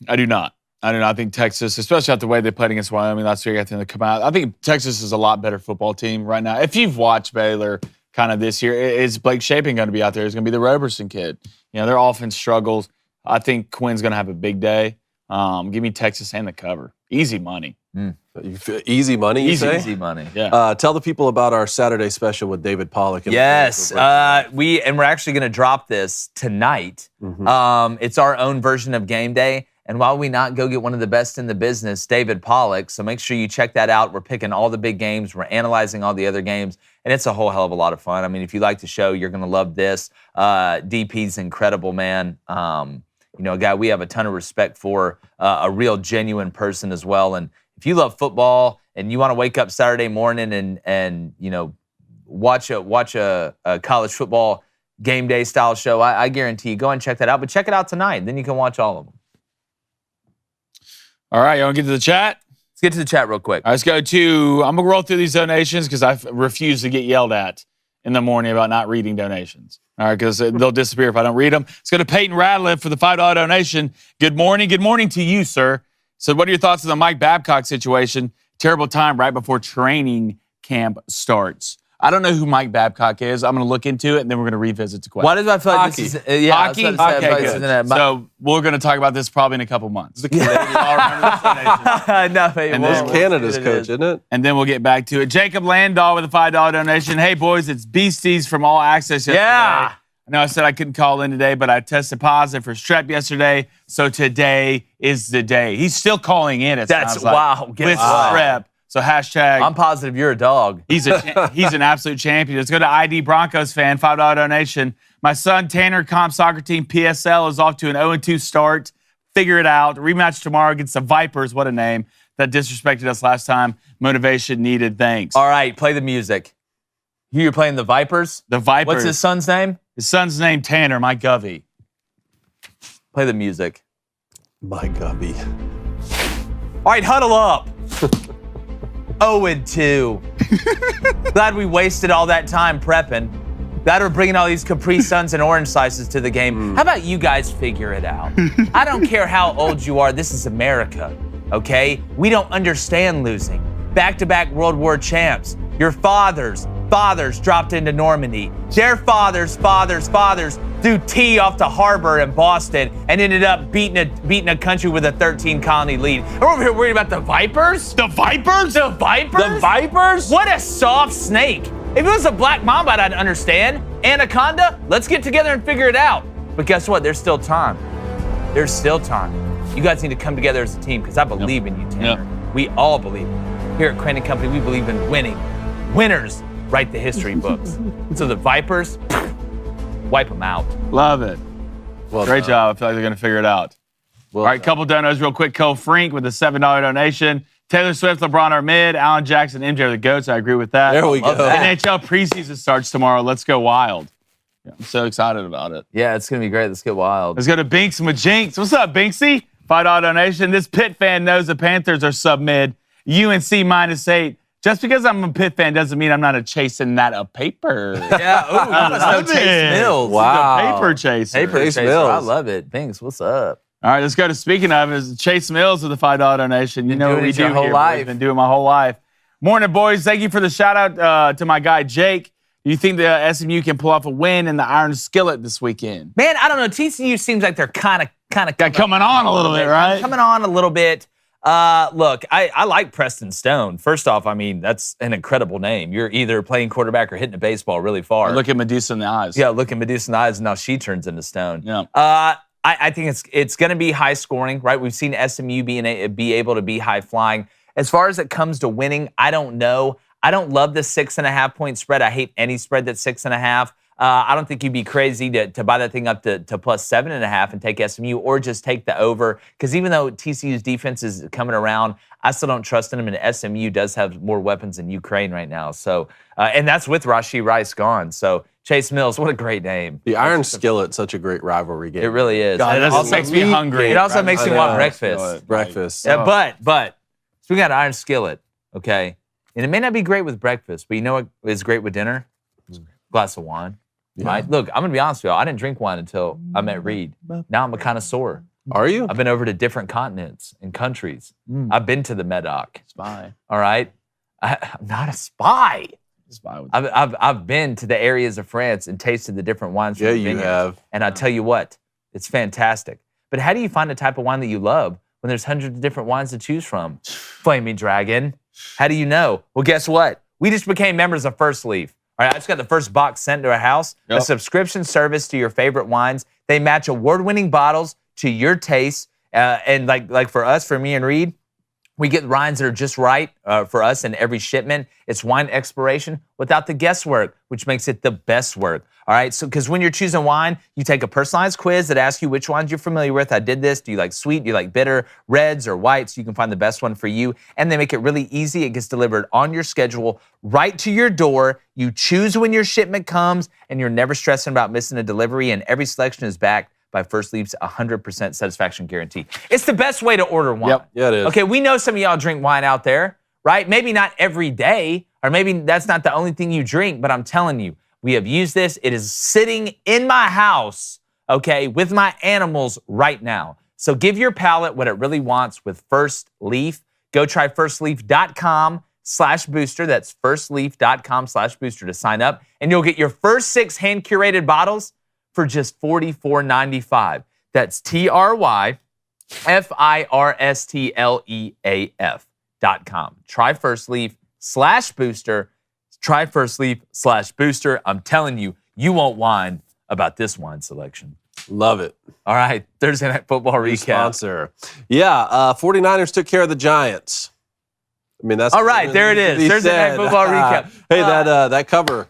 I do not. I do not think Texas, especially after the way they played against Wyoming last week, I think they come out. I think Texas is a lot better football team right now. If you've watched Baylor kind of this year, is Blake Shapen going to be out there? Is going to be the Roberson kid? Their offense struggles. I think Quinn's going to have a big day. Give me Texas and the cover. Easy money. Easy money, you say? Easy money. Yeah. Tell the people about our Saturday special with David Pollock. Yes. We're actually going to drop this tonight. It's our own version of Game Day. And while we not go get one of the best in the business, David Pollock, so make sure you check that out. We're picking all the big games. We're analyzing all the other games. And it's a whole hell of a lot of fun. I mean, if you like the show, you're going to love this. DP's incredible, man. A guy we have a ton of respect for, a real genuine person as well. And if you love football and you want to wake up Saturday morning and watch a college football game day style show, I guarantee you, go and check that out. But check it out tonight. Then you can watch all of them. All right, you want to get to the chat? Let's get to the chat real quick. All right, let's go to, I'm going to roll through these donations because I refuse to get yelled at. in the morning about not reading donations. All right, because they'll disappear if I don't read them. Let's go to Peyton Radliff for the $5 donation. Good morning. Good morning to you, sir. So what are your thoughts on the Mike Babcock situation? Terrible time right before training camp starts. I don't know who Mike Babcock is. I'm going to look into it, and then we're going to revisit the question. Why does I feel like this is Hockey? I was about to say, I feel like Okay, this good. is gonna- So we're going to talk about this probably in a couple months. no, it And won't. It's Canada's It coach, is. isn't it? And then we'll get back to it. Jacob Landahl with a $5 donation. Hey, boys, it's Beasties from All Access yesterday. Yeah. I know I said I couldn't call in today, but I tested positive for strep yesterday, so today is the day. He's still calling in. That's sounds like, wow. Guess with what? strep. So hashtag. I'm positive you're a dog. He's an absolute champion. Let's go to ID Broncos fan, $5 donation. My son Tanner Comp soccer team PSL is off to an 0-2 start. Figure it out. Rematch tomorrow against the Vipers. What a name. That disrespected us last time. Motivation needed. Thanks. All right, play the music. You're playing the Vipers? The Vipers. What's his son's name? His son's name Tanner, my Govey. Play the music. My gubby. All right, huddle up. 0-2. Glad we wasted all that time prepping. Glad we're bringing all these Capri Suns and orange slices to the game. How about you guys figure it out? I don't care how old you are. This is America, okay? We don't understand losing. Back-to-back World War champs. Your fathers dropped into Normandy. Their fathers threw tea off the harbor in Boston and ended up beating a country with a 13-colony lead. And we're over here worried about the Vipers? The Vipers? The Vipers? The Vipers? What a soft snake. If it was a black mamba, I'd understand. Anaconda, let's get together and figure it out. But guess what? There's still time. There's still time. You guys need to come together as a team because I believe in you, Tanner. We all believe in you. Here at Crane & Company, we believe in winning. Winners write the history books. So the Vipers, wipe them out. Love it. Well Great done. job. I feel like they're going to figure it out. Well All right, done. couple donos real quick. Cole Frink with a $7 donation. Taylor Swift, LeBron are mid. Allen Jackson, MJ are the GOATs. I agree with that. There we go. NHL preseason starts tomorrow. Let's go wild. Yeah, I'm so excited about it. Yeah, it's going to be great. Let's get wild. Let's go to Binks with Jinx. What's up, Binksy? $5 donation. This Pitt fan knows the Panthers are sub-mid. UNC -8. Just because I'm a Pitt fan doesn't mean I'm not chasing that a paper. Yeah, ooh, you must know love Chase it. Mills. Wow. The paper chaser. Paper Chase chaser. Mills. I love it. Binks, what's up? All right, let's go to speaking of is Chase Mills with a $5 donation. You know what doing we it your do whole here. life. I've been doing my whole life. Morning, boys. Thank you for the shout out to my guy Jake. Do you think the SMU can pull off a win in the Iron Skillet this weekend? Man, I don't know. TCU seems like they're kind of Coming on a little bit, right? Coming on a little bit. Look, I like Preston Stone. First off, I mean, that's an incredible name. You're either playing quarterback or hitting a baseball really far. Look at Medusa in the eyes. Yeah, look at Medusa in the eyes, and now she turns into stone. Yeah. I think it's going to be high scoring, right? We've seen SMU be able to be high flying. As far as it comes to winning, I don't know. I don't love the 6.5 point spread. I hate any spread that's 6.5. I don't think you'd be crazy to buy that thing up to plus 7.5 and take SMU, or just take the over. Because even though TCU's defense is coming around, I still don't trust in them, and SMU does have more weapons than Ukraine right now. So, and that's with Rashee Rice gone. So Chase Mills, what a great name. The Iron Skillet, such a great rivalry game. It really is. God, And it also makes me hungry. It also makes me I want know. breakfast. Breakfast. Yeah, but so we got Iron Skillet, okay? And it may not be great with breakfast, but you know what is great with dinner? Glass of wine. Right? Look, I'm going to be honest with y'all. I didn't drink wine until I met Reed. Now I'm a connoisseur. Are you? I've been over to different continents and countries. I've been to the Medoc. Spy. All right? I'm not a spy. Spy with I've been to the areas of France and tasted the different wines from Yeah, the you vineyards. have. And I tell you what, it's fantastic. But how do you find the type of wine that you love when there's hundreds of different wines to choose from? Flaming Dragon. How do you know? Well, guess what? We just became members of First Leaf. All right, I just got the first box sent to our house. Yep. A subscription service to your favorite wines. They match award-winning bottles to your taste. And like for us, for me and Reed, we get wines that are just right for us in every shipment. It's wine exploration without the guesswork, which makes it the best work. All right, so because when you're choosing wine, you take a personalized quiz that asks you which wines you're familiar with. I did this. Do you like sweet? Do you like bitter? Reds or whites? You can find the best one for you. And they make it really easy. It gets delivered on your schedule, right to your door. You choose when your shipment comes, and you're never stressing about missing a delivery. And every selection is backed by First Leaf's 100% satisfaction guarantee. It's the best way to order wine. Yep. Yeah, it is. Okay, we know some of y'all drink wine out there, right? Maybe not every day, or maybe that's not the only thing you drink, but I'm telling you, We have used this. It is sitting in my house, okay, with my animals right now. So give your palate what it really wants with First Leaf. Go try firstleaf.com/booster. That's firstleaf.com/booster to sign up. And you'll get your first 6 hand-curated bottles for just $44.95. That's TryFirstLeaf.com. Try First Leaf/booster. Try First Leaf/booster. I'm telling you, you won't whine about this wine selection. Love it. All right, Thursday Night Football recap. Sponsor. Yeah, 49ers took care of the Giants. I mean, that's all right. There it is. Thursday Night Football recap. Hey, that cover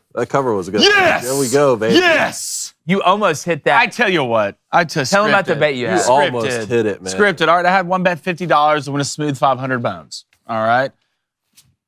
was a good. Yes. There we go, baby. Yes. You almost hit that. I tell you what. Tell them about the bet you had. You almost hit it, man. Scripted. All right, I had one bet $50 to win a smooth 500 bones. All right.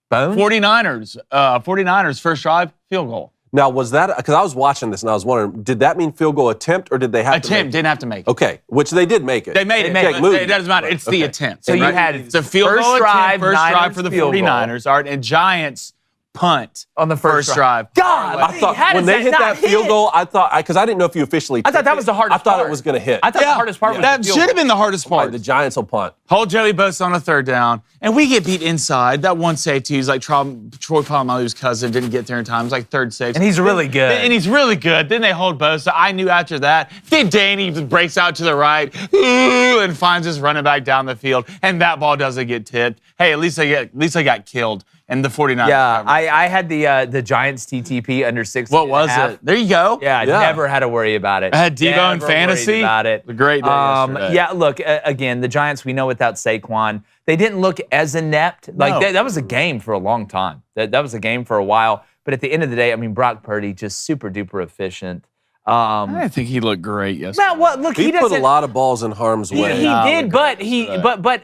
Bones? 49ers first drive field goal. Now, was that because I was watching this and I was wondering, did that mean field goal attempt or did they have to make it? Didn't have to make it. Okay, which they did make it. They made it. It doesn't matter. It's the attempt. So you right? had it's a field first goal drive, attempt, first drive Niners for the field goal. 49ers. All right, and Giants punt on the first drive. God, I thought when they hit that field goal, I thought because I didn't know if you officially. I thought that was the hardest I thought part. it was going to hit. I thought the hardest part was that the field should have goal. been the hardest part. The Giants will punt. Hold Joey Bosa on a third down, and we get beat inside. That one safety, he's like Troy Polamalu's cousin, didn't get there in time. It was like third safety. And he's really good. And he's really good. Then they hold Bosa. I knew after that. Then Danny breaks out to the right and finds his running back down the field, and that ball doesn't get tipped. Hey, at least I got killed. And the 49ers. Yeah, I had the Giants TTP under 6. What was it? There you go. Yeah, I never had to worry about it. I had Devo in Never fantasy. worried about it. A great day yesterday. Yeah, look, again, the Giants, we know without Saquon, they didn't look as inept. Like, that was a game for a long time. That was a game for a while. But at the end of the day, I mean, Brock Purdy, just super duper efficient. I think he looked great yesterday. Well, look, He put doesn't. a lot of balls in harm's way. He did, but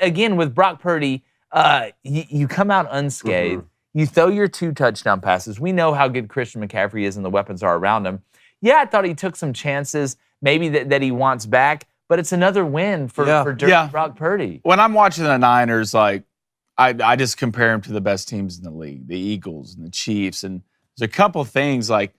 again, with Brock Purdy, you come out unscathed. You throw your 2 touchdown passes. We know how good Christian McCaffrey is and the weapons are around him. Yeah, I thought he took some chances, maybe that he wants back, but it's another win for Brock Purdy. When I'm watching the Niners, like I just compare them to the best teams in the league, the Eagles and the Chiefs. And there's a couple things like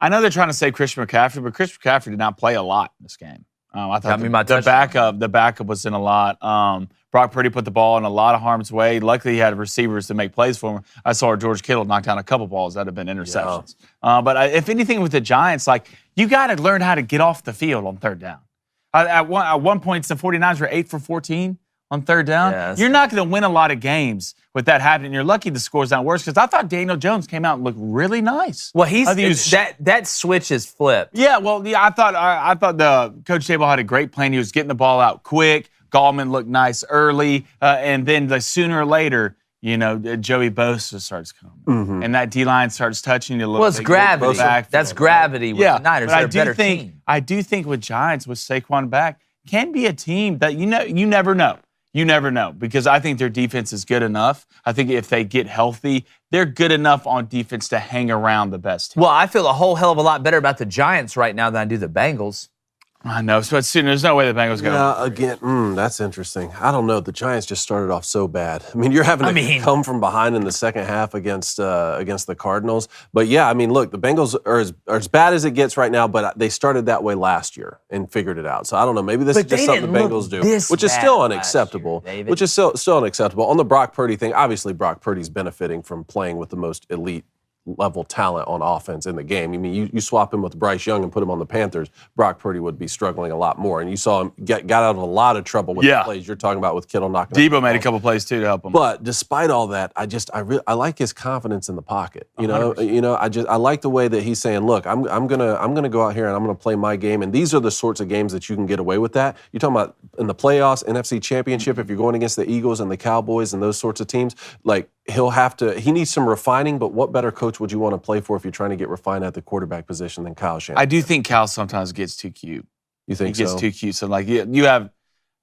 I know they're trying to say Christian McCaffrey, but Christian McCaffrey did not play a lot in this game. I thought the backup was in a lot. Brock Purdy put the ball in a lot of harm's way. Luckily, he had receivers to make plays for him. I saw George Kittle knock down a couple balls that have been interceptions. Yeah. But if anything with the Giants, like you got to learn how to get off the field on third down. At one point, the 49ers were 8 for 14 on third down. Yes. You're not going to win a lot of games with that happening. You're lucky the score's not worse because I thought Daniel Jones came out and looked really nice. Well, that switch is flipped. Yeah, well, I thought the Coach Table had a great plan. He was getting the ball out quick. Gallman looked nice early, and then sooner or later, Joey Bosa starts coming, and that D-line starts touching you a little bit. Well, it's gravity. That's gravity with the Niners. But They're a better team. I do think with Giants, with Saquon back, can be a team that you never know. You never know because I think their defense is good enough. I think if they get healthy, they're good enough on defense to hang around the best team. Well, I feel a whole hell of a lot better about the Giants right now than I do the Bengals. I know, so there's no way the Bengals go. Yeah, again, that's interesting. I don't know. The Giants just started off so bad. I mean, you're having to come from behind in the second half against the Cardinals. But yeah, I mean, look, the Bengals are as bad as it gets right now. But they started that way last year and figured it out. So I don't know. Maybe this is just something the Bengals do, which is still unacceptable. Which is still unacceptable. On the Brock Purdy thing, obviously Brock Purdy's benefiting from playing with the most elite level talent on offense in the game. I mean, you swap him with Bryce Young and put him on the Panthers, Brock Purdy would be struggling a lot more. And you saw him got out of a lot of trouble with the plays you're talking about with Kittle knocking. Debo made a couple plays too to help him. But despite all that, I like his confidence in the pocket. I like the way that he's saying, look, I'm gonna go out here and I'm gonna play my game. And these are the sorts of games that you can get away with that. You're talking about in the playoffs, NFC Championship, if you're going against the Eagles and the Cowboys and those sorts of teams, like he needs some refining, but what better coach would you want to play for if you're trying to get refined at the quarterback position than Kyle Shanahan? I do think Kyle sometimes gets too cute. You think he gets too cute? So like you have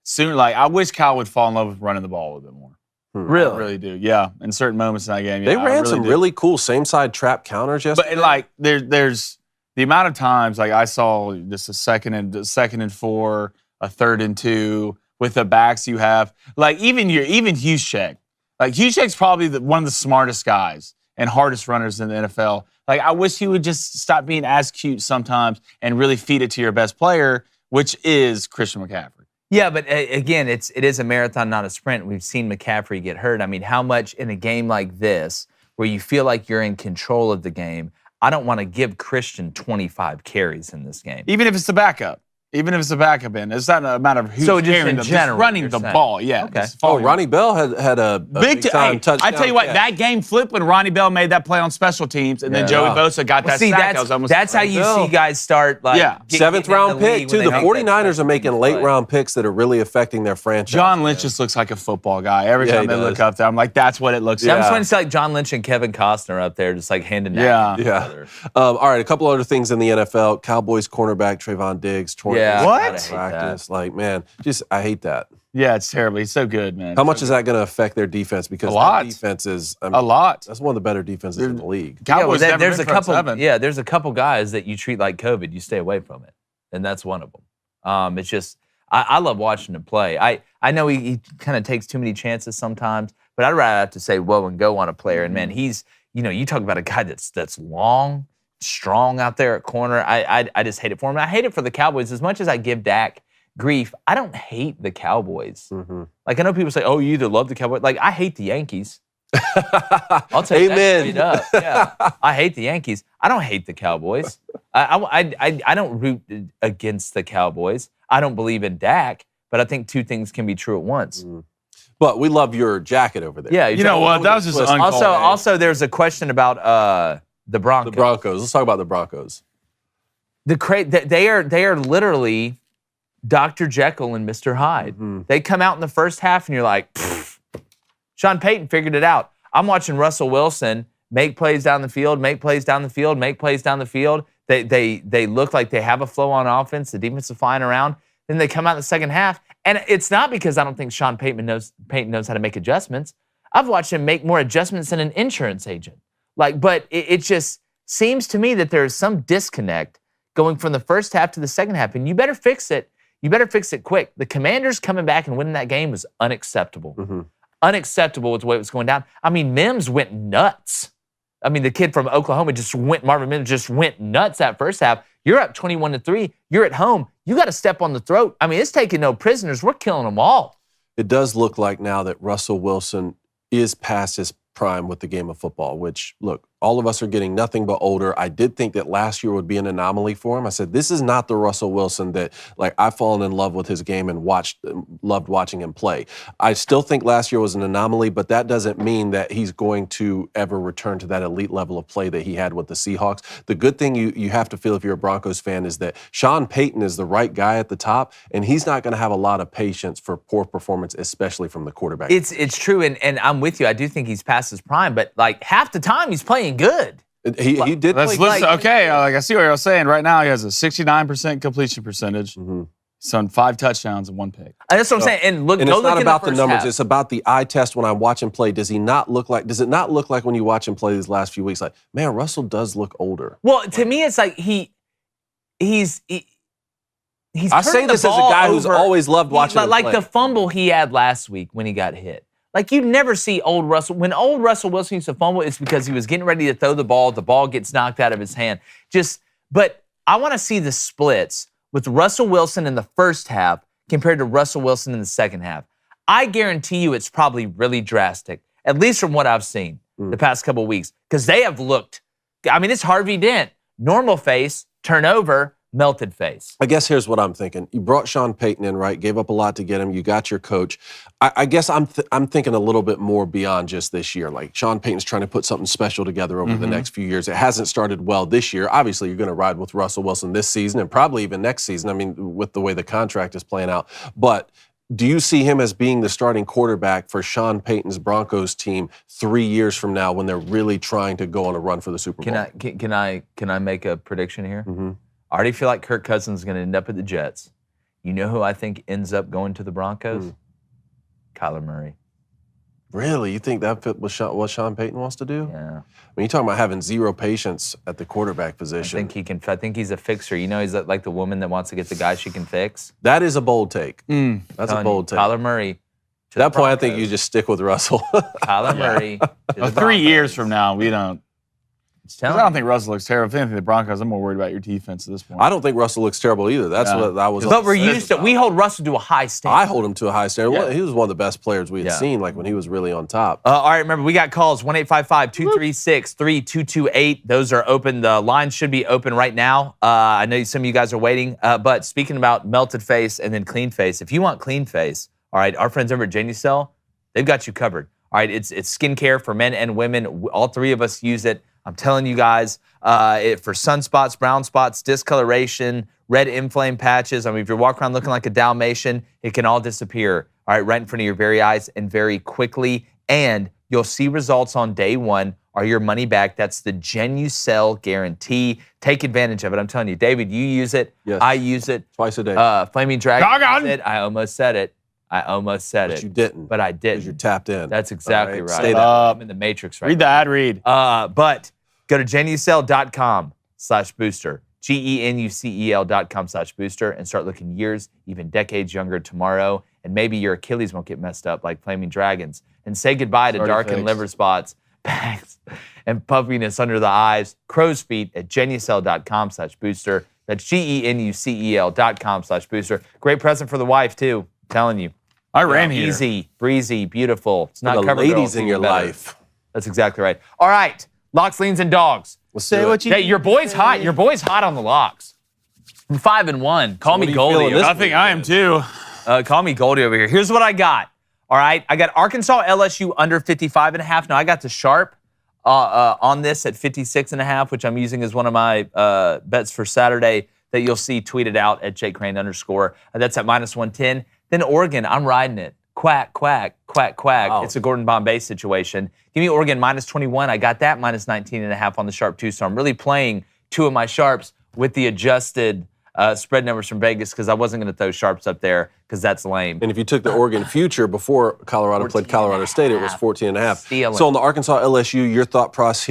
sooner. Like I wish Kyle would fall in love with running the ball a little bit more. Really? I really do. Yeah, in certain moments in that game. They ran some really cool same side trap counters yesterday. But like there's the amount of times like I saw just a second and 4, a 3rd and 2 with the backs you have. Like even Juszczyk. Like Juszczyk's probably one of the smartest guys and hardest runners in the NFL. Like, I wish he would just stop being as cute sometimes and really feed it to your best player, which is Christian McCaffrey. Yeah, but again, it is a marathon, not a sprint. We've seen McCaffrey get hurt. I mean, how much in a game like this, where you feel like you're in control of the game, I don't want to give Christian 25 carries in this game. Even if it's the backup. Even if it's a backup in, it's not a matter of who's carrying them, just running the ball. Yeah. Okay. Ronnie Bell had a big time touchdown. I tell you what, that game flipped when Ronnie Bell made that play on special teams, and then Joey Bosa got that sack. That's how you see guys start. Like, seventh round pick too. The 49ers are making late round picks that are really affecting their franchise. John Lynch just looks like a football guy. Every time they look up there, I'm like, that's what it looks like. I'm just want to see like John Lynch and Kevin Costner up there, just like hand in hand. Yeah. All right, a couple other things in the NFL. Cowboys cornerback Trevon Diggs. What? Practice. Like, man, I hate that. Yeah, it's terrible. He's so good, man. How much is that going to affect their defense? Because a lot. Their defense is a lot. That's one of the better defenses in the league. Cowboys there's a couple. Yeah, there's a couple guys that you treat like COVID. You stay away from it, and that's one of them. It's just I love watching him play. I know he kind of takes too many chances sometimes, but I'd rather have to say whoa and go on a player. And man, he's you talk about a guy that's long, strong out there at corner. I just hate it for him. I hate it for the Cowboys as much as I give Dak grief. I don't hate the Cowboys. Mm-hmm. Like, I know people say, oh, you either love the Cowboys. Like, I hate the Yankees. I'll tell you that straight up. Yeah, I hate the Yankees. I don't hate the Cowboys. I don't root against the Cowboys. I don't believe in Dak, but I think two things can be true at once. Mm. But we love your jacket over there. Yeah, you know what? That was just also there's a question about the Broncos. The Broncos. Let's talk about the Broncos. They are literally Dr. Jekyll and Mr. Hyde. Mm-hmm. They come out in the first half and you're like, pfft. Sean Payton figured it out. I'm watching Russell Wilson make plays down the field, make plays down the field, make plays down the field. They look like they have a flow on offense. The defense is flying around. Then they come out in the second half. And it's not because I don't think Sean Payton knows how to make adjustments. I've watched him make more adjustments than an insurance agent. But it just seems to me that there is some disconnect going from the first half to the second half. And you better fix it. You better fix it quick. The Commanders coming back and winning that game was unacceptable. Mm-hmm. Unacceptable with the way it was going down. I mean, Mims went nuts. I mean, the kid from Oklahoma Marvin Mims just went nuts that first half. You're up 21-3. You're at home. You got to step on the throat. I mean, it's taking no prisoners. We're killing them all. It does look like now that Russell Wilson is past his prime with the game of football, which, look, all of us are getting nothing but older. I did think that last year would be an anomaly for him. I said, this is not the Russell Wilson that, I've fallen in love with his game and loved watching him play. I still think last year was an anomaly, but that doesn't mean that he's going to ever return to that elite level of play that he had with the Seahawks. The good thing you have to feel if you're a Broncos fan is that Sean Payton is the right guy at the top, and he's not going to have a lot of patience for poor performance, especially from the quarterback. It's true, and I'm with you. I do think he's past his prime, but half the time he's playing good. He did play good. Okay, I see what you're saying. Right now, he has a 69% completion percentage. Mm-hmm. He's on 5 touchdowns and 1 pick. And that's what I'm saying. And it's not about the numbers. It's about the eye test when I watch him play. Does it not look like when you watch him play these last few weeks, man, Russell does look older? Well, to me, it's like he's I say this as a guy who's always loved watching him play. Like the fumble he had last week when he got hit. You never see old Russell. When old Russell Wilson used to fumble, it's because he was getting ready to throw the ball gets knocked out of his hand. But I want to see the splits with Russell Wilson in the first half compared to Russell Wilson in the second half. I guarantee you it's probably really drastic, at least from what I've seen the past couple of weeks, because they have looked, it's Harvey Dent. Normal face, turnover, melted face. I guess here's what I'm thinking. You brought Sean Payton in, right? Gave up a lot to get him. You got your coach. I guess I'm thinking a little bit more beyond just this year. Sean Payton's trying to put something special together over the next few years. It hasn't started well this year. Obviously, you're going to ride with Russell Wilson this season and probably even next season. With the way the contract is playing out. But do you see him as being the starting quarterback for Sean Payton's Broncos team 3 years from now when they're really trying to go on a run for the Super Bowl? Can I make a prediction here? Mm-hmm. I already feel like Kirk Cousins is going to end up at the Jets. You know who I think ends up going to the Broncos? Kyler Murray. Really? You think that fit what Sean Payton wants to do? Yeah. You're talking about having zero patience at the quarterback position. I think he's a fixer. He's like the woman that wants to get the guy she can fix. That is a bold take. That's a bold take. Kyler Murray. At that point, I think you just stick with Russell. Kyler Murray. 3 years from now, we don't. I don't think Russell looks terrible. If anything, the Broncos, I'm more worried about your defense at this point. I don't think Russell looks terrible either. That's what I was. But we're used to. We hold Russell to a high standard. I hold him to a high standard. Yeah. He was one of the best players we had seen, like when he was really on top. All right, remember, we got calls, 1-855-236-3228. Those are open. The lines should be open right now. I know some of you guys are waiting. But speaking about melted face and then clean face, if you want clean face, all right, our friends over at Genucel, they've got you covered. All right, it's skincare for men and women. All three of us use it. I'm telling you guys, for sunspots, brown spots, discoloration, red inflamed patches. I mean, if you're walking around looking like a Dalmatian, it can all disappear, all right, right in front of your very eyes and very quickly. And you'll see results on day one or your money back. That's the Genucel guarantee. Take advantage of it. I'm telling you, David, you use it. Yes. I use it. Twice a day. Flaming Dragon uses it. I almost said it. But you didn't. But I didn't. Because you're tapped in. That's exactly right. Stay there. I'm in the Matrix right Read the ad read. But go to genucel.com/booster, GENUCEL.com/booster, and start looking years, even decades younger tomorrow. And maybe your Achilles won't get messed up like Flaming Dragons. And say goodbye to darkened liver spots, bags, and puffiness under the eyes. Crow's feet at genucel.com/booster. That's GENUCEL.com/booster. Great present for the wife, too. I'm telling you. I ran here. Easy, breezy, beautiful. It's not the cover ladies girl, in your better. life. That's exactly right. All right, locks, leans, and dogs. Let's Say do what it. you Hey, your boy's hot. Your boy's hot on the locks. I'm 5-1. Call what me are you Goldie. feeling this I think I am too. Call me Goldie over here. Here's what I got. All right, I got Arkansas LSU under 55.5. Now I got the sharp on this at 56.5, which I'm using as one of my bets for Saturday that you'll see tweeted out at @JCrane_. That's at -110. Then Oregon, I'm riding it. Quack, quack, quack, quack. Wow. It's a Gordon Bombay situation. Give me Oregon -21. I got that -19.5 on the sharp too. So I'm really playing two of my sharps with the adjusted spread numbers from Vegas because I wasn't going to throw sharps up there because that's lame. And if you took the Oregon future before Colorado played Colorado State, it was 14.5. Stealing. So on the Arkansas LSU, your thought process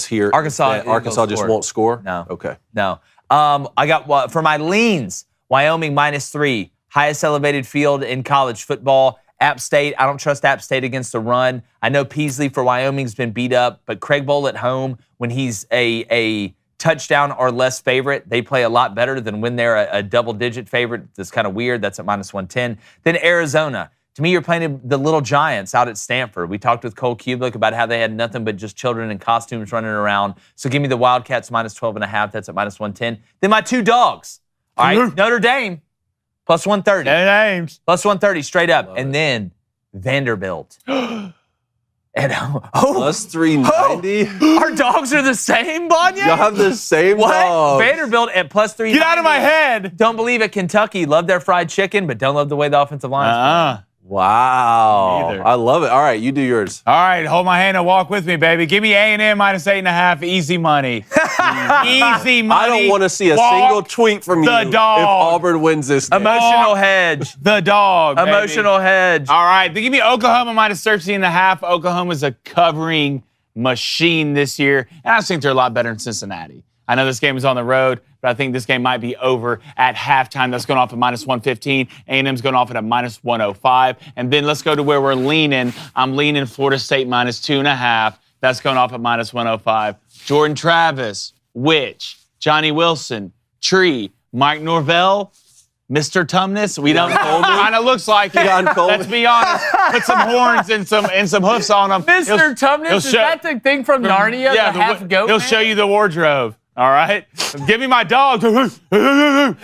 here, Arkansas is that Arkansas won't just score. won't score. No. Okay. No. I got for my leans, Wyoming -3, highest elevated field in college football. App State, I don't trust App State against the run. I know Peasley for Wyoming's been beat up, but Craig Bowl at home, when he's a touchdown or less favorite, they play a lot better than when they're a double-digit favorite. That's kind of weird. That's at -110. Then Arizona. To me, you're playing the Little Giants out at Stanford. We talked with Cole Kubelik about how they had nothing but just children in costumes running around. So give me the Wildcats -12.5. That's at -110. Then my two dogs. All right, Notre Dame +130. No names. +130 straight up. And then Vanderbilt. And Plus 390. Our dogs are the same, Banya? Y'all have the same What? dog. Vanderbilt at +390. Get out of my head. Don't believe it. Kentucky, love their fried chicken, but don't love the way the offensive line is playing. Wow. Neither. I love it. All right, you do yours. All right, hold my hand and walk with me, baby. Give me A&M -8.5. Easy money. Easy money. I don't want to see a Walk single tweet from you the dog. if Auburn wins this game. Emotional hedge. The dog. baby. Emotional hedge. All right, then give me Oklahoma -13.5. Oklahoma's a covering machine this year, and I just think they're a lot better than Cincinnati. I know this game is on the road, but I think this game might be over at halftime. That's going off at -115. A&M's going off at a -105. And then let's go to where we're leaning. I'm leaning Florida State -2.5. That's going off at -105. Jordan Travis, Witch, Johnny Wilson, Tree, Mike Norvell, Mr. Tumnus. We don't know. Kind of looks like it. Let's be honest. Put some horns and some hoofs on him. Mr. Tumnus, is that the thing from Narnia, the half goat He'll man? show you the wardrobe. All right? Give me my dog. Notre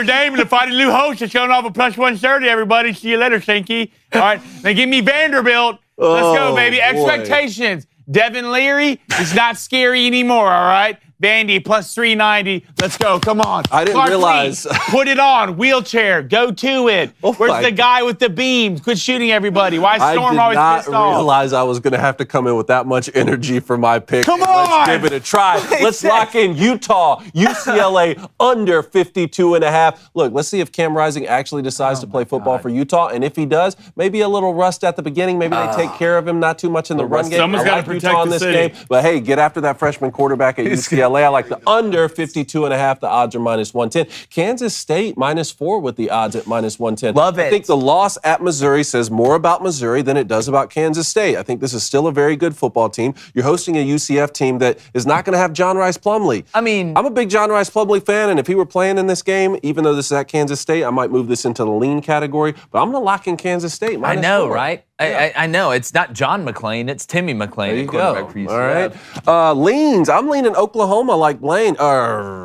Dame and the Fighting Lou Host is showing off a +130, everybody. See you later, Stinky. All right? Then give me Vanderbilt. Let's go, baby. boy. Expectations. Devin Leary is not scary anymore, all right? Vandy +390. Let's go. Come on. I didn't Clark realize. Lee, put it on. Wheelchair. Go to it. Oh Where's my the guy with the beams? Quit shooting everybody. Why is I Storm did always not pissed off? realize I was going to have to come in with that much energy for my pick. Come Let's on! give it a try. Let's lock in Utah, UCLA under 52.5. Look, let's see if Cam Rising actually decides to play football for Utah. And if he does, maybe a little rust at the beginning. Maybe they take care of him, not too much in the run game. Someone's I gotta like protect Utah in the this city. game. But hey, get after that freshman quarterback at UCLA. UCLA. I like the under 52.5. The odds are -110. Kansas State -4 with the odds at -110. Love it. I think the loss at Missouri says more about Missouri than it does about Kansas State. I think this is still a very good football team. You're hosting a UCF team that is not going to have John Rice Plumlee. I mean, I'm a big John Rice Plumlee fan, and if he were playing in this game, even though this is at Kansas State, I might move this into the lean category. But I'm going to lock in Kansas State. I know, -4. right? Yeah. I know. It's not John McClain. It's Timmy McClain. There you quarterback go. for UCF. All right. Leans. I'm leaning Oklahoma like Blaine.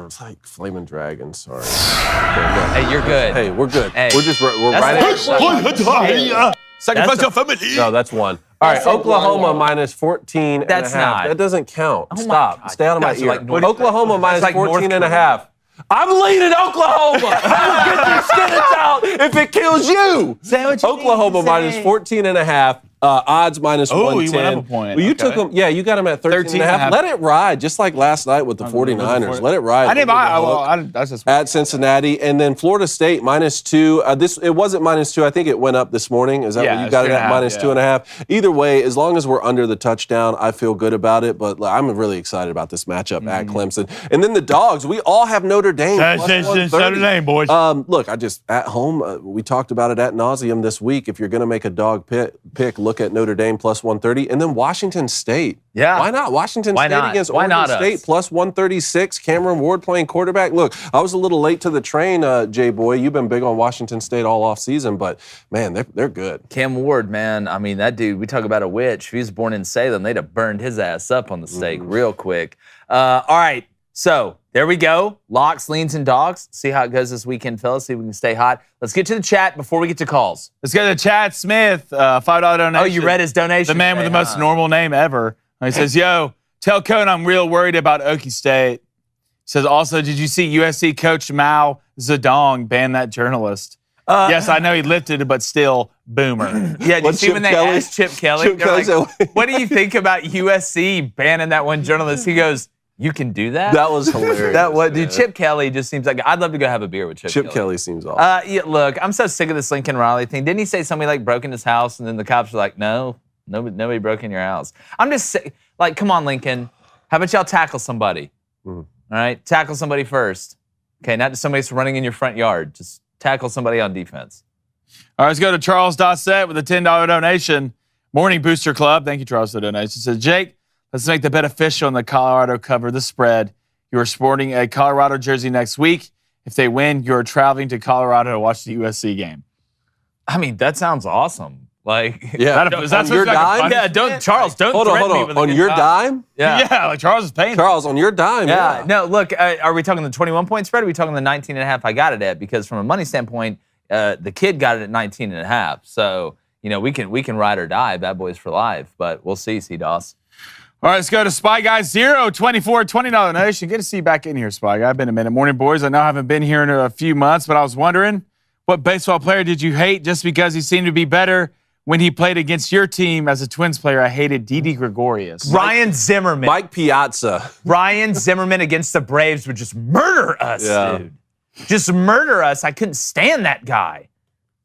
It's like Flaming Dragon. Sorry. Okay, look. Hey, you're good. Hey, we're good. Hey. We're That's right at Sacrifice your family. No, that's one. All right, Oklahoma -14 That's and a half. not. That doesn't count. Oh my Stop. God. Stay out of my That's ear. like North- Oklahoma That's like -14 and a North half. I'm leaning Oklahoma. I will get these skinnies out if it kills you. Say what you Oklahoma need to say. -14 and a half. Odds -110. Oh, you went up a point. Well, you Okay. took them. Yeah, you got them at 13 and a half. Let it ride, just like last night with the 49ers. Let it ride. I didn't buy. That's just At Cincinnati, and then Florida State -2. It wasn't -2. I think it went up this morning. Is that Yeah, what you it's got it at? 2.5, -2.5. Either way, as long as we're under the touchdown, I feel good about it. But I'm really excited about this matchup at Clemson. And then the Dogs. We all have Notre Dame. That's plus 130. Notre Dame, boys. Look, I just at home. We talked about it at nauseum this week. If you're going to make a dog pick, look at Notre Dame plus 130, and then Washington State. Yeah. Why not? Washington Why State not? against Why Oregon not State us? plus 136. Cameron Ward playing quarterback. Look, I was a little late to the train, Jay Boy. You've been big on Washington State all off season, but man, they're good. Cam Ward, man. I mean, that dude, we talk about a witch. If he was born in Salem, they'd have burned his ass up on the stake real quick. All right. So there we go. Locks, leans, and dogs. See how it goes this weekend, fellas. See if we can stay hot. Let's get to the chat before we get to calls. Let's go to Chad Smith, $5 donation. Oh, you read his donation? The man with the today, most huh? normal name ever. He says, yo, tell Cohen I'm real worried about Okie State. He says, also, did you see USC coach Mao Zedong ban that journalist? Yes, I know he lifted it, but still, boomer. Yeah, did you see Chip when they Kelly- asked Chip Kelly? Chip They're Kelly like, said- what do you think about USC banning that one journalist? He goes, you can do that? That was hilarious. Dude, Chip Kelly just seems like, I'd love to go have a beer with Chip Kelly seems awesome. Yeah, look, I'm so sick of this Lincoln Riley thing. Didn't he say somebody like broke in his house and then the cops were like, no, nobody broke in your house? I'm just like, come on, Lincoln. How about y'all tackle somebody? All right, tackle somebody first. Okay, not just somebody that's running in your front yard. Just tackle somebody on defense. All right, let's go to Charles Dossett with a $10 donation. Morning Booster Club. Thank you, Charles, for the donation. It says, Jake, let's make the bet official in the Colorado cover the spread. You are sporting a Colorado jersey next week. If they win, you're traveling to Colorado to watch the USC game. I mean, that sounds awesome. Like, Yeah. Is that On your supposed to be like a dime? punishment? yeah, don't Hold threaten me on. with a On good your time. dime? Yeah. Yeah, like Charles is paying. Charles, on your dime. Yeah. No, look, are we talking the 21-point spread? Or are we talking the 19.5 I got it at? Because from a money standpoint, the kid got it at 19.5. So, we can ride or die, bad boys for life. But we'll see, C-Doss. All right, let's go to Spy Guy 024, $20 donation. Good to see you back in here, Spy Guy. Been a minute. Morning, boys. I know I haven't been here in a few months, but I was wondering, what baseball player did you hate just because he seemed to be better when he played against your team as a Twins player? I hated Didi Gregorius. Ryan Zimmerman. Mike Piazza. Ryan Zimmerman against the Braves would just murder us, dude. Just murder us. I couldn't stand that guy.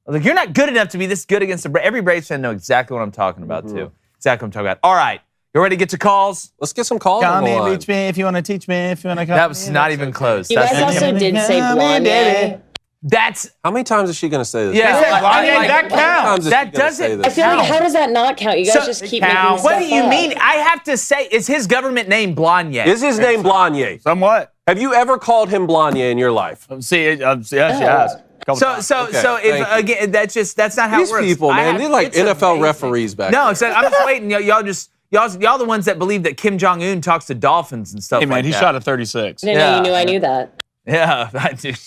I was like, you're not good enough to be this good against the Braves. Every Braves fan knows exactly what I'm talking about, too. Exactly what I'm talking about. All right. You ready to get to calls? Let's get some calls on Come the in, line. reach me if you want to teach me, if you want to come. That was not even close. You guys also did say blonde. That's How many times is she going to say this? yeah. That counts. That doesn't. I feel like, how does that not count? You guys just keep making stuff What do you up. mean? I have to say, is his government name Blanye? Is his name Blanye? Somewhat. Have you ever called him Blanye in your life? See, yes, she has. So if thank you. again, that's not how These it works. people, man, they're like It's NFL amazing. referees back No, there. so I'm just waiting. Y'all the ones that believe that Kim Jong Un talks to dolphins and stuff. Hey, man, like he that. shot a 36. I didn't know you knew I knew that. Yeah,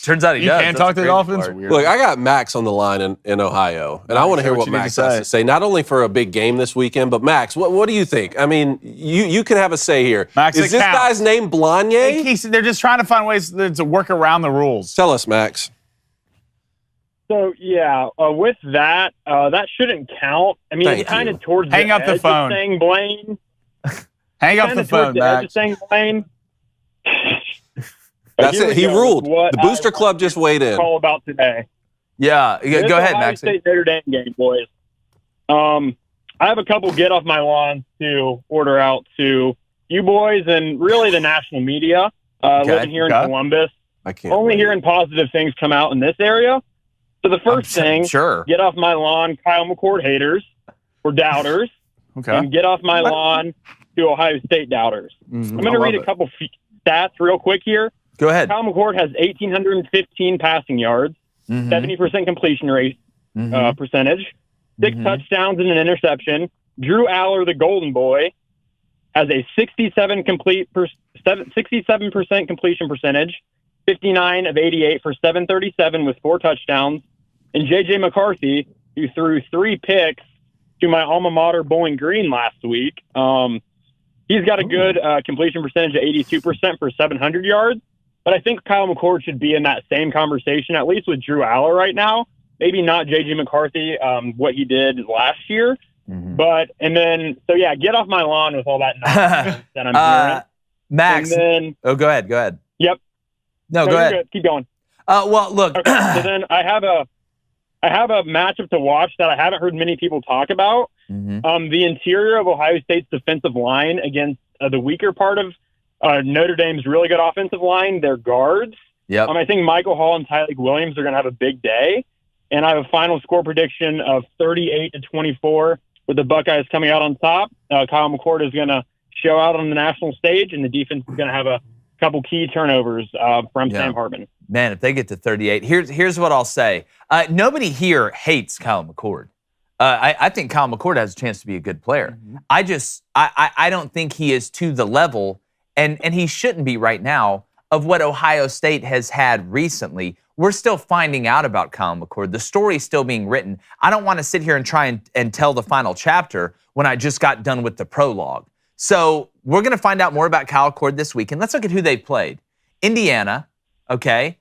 turns out he You does. can't That's talk the to crazy dolphins? part. Weird. Look, I got Max on the line in Ohio, and I want to hear what you need Max to has say. to say, not only for a big game this weekend, but Max, what do you think? I mean, you can have a say here. Max, is it this counts. guy's name Blanye? They're just trying to find ways to work around the rules. Tell us, Max. So, yeah, with that, that shouldn't count. I mean, Thank it's kind you. of towards Hang the up the edge phone. of saying Blaine. Hang up Kinda the phone, towards the edge of Max. saying Blaine. That's Here it. we He go. ruled. What The Booster I Club just weighed in. Call about today. Yeah, This go ahead, Ohio Max. State Notre Dame game, boys. I have a couple get off my lawn to order out to you boys and really the national media living here in Columbus. I can't only wait. hearing positive things come out in this area. So the first thing, get off my lawn, Kyle McCord haters or doubters, and get off my lawn to Ohio State doubters. I'm going to read a couple stats real quick here. Go ahead. Kyle McCord has 1,815 passing yards, 70% completion rate percentage, 6 touchdowns and an interception. Drew Aller, the golden boy, has a 67% completion percentage, 59 of 88 for 737 with 4 touchdowns. And J.J. McCarthy, who threw 3 picks to my alma mater, Bowling Green, last week, he's got a good completion percentage of 82% for 700 yards. But I think Kyle McCord should be in that same conversation, at least with Drew Aller right now. Maybe not J.J. McCarthy, what he did last year. But, and then, so yeah, get off my lawn with all that nonsense that I'm hearing. Max. And then, go ahead. Yep. No, go ahead. Good. Keep going. Well, look. Okay, so then I have a matchup to watch that I haven't heard many people talk about. The interior of Ohio State's defensive line against the weaker part of Notre Dame's really good offensive line, their guards. Yep. I think Michael Hall and Tyleik Williams are going to have a big day. And I have a final score prediction of 38-24 with the Buckeyes coming out on top. Kyle McCord is going to show out on the national stage, and the defense is going to have a couple key turnovers from Sam Hartman. Man, if they get to 38, here's what I'll say. Nobody here hates Kyle McCord. I think Kyle McCord has a chance to be a good player. I don't think he is to the level, and he shouldn't be right now, of what Ohio State has had recently. We're still finding out about Kyle McCord. The story's still being written. I don't want to sit here and try and tell the final chapter when I just got done with the prologue. So we're going to find out more about Kyle McCord this week. And let's look at who they played. Indiana, okay,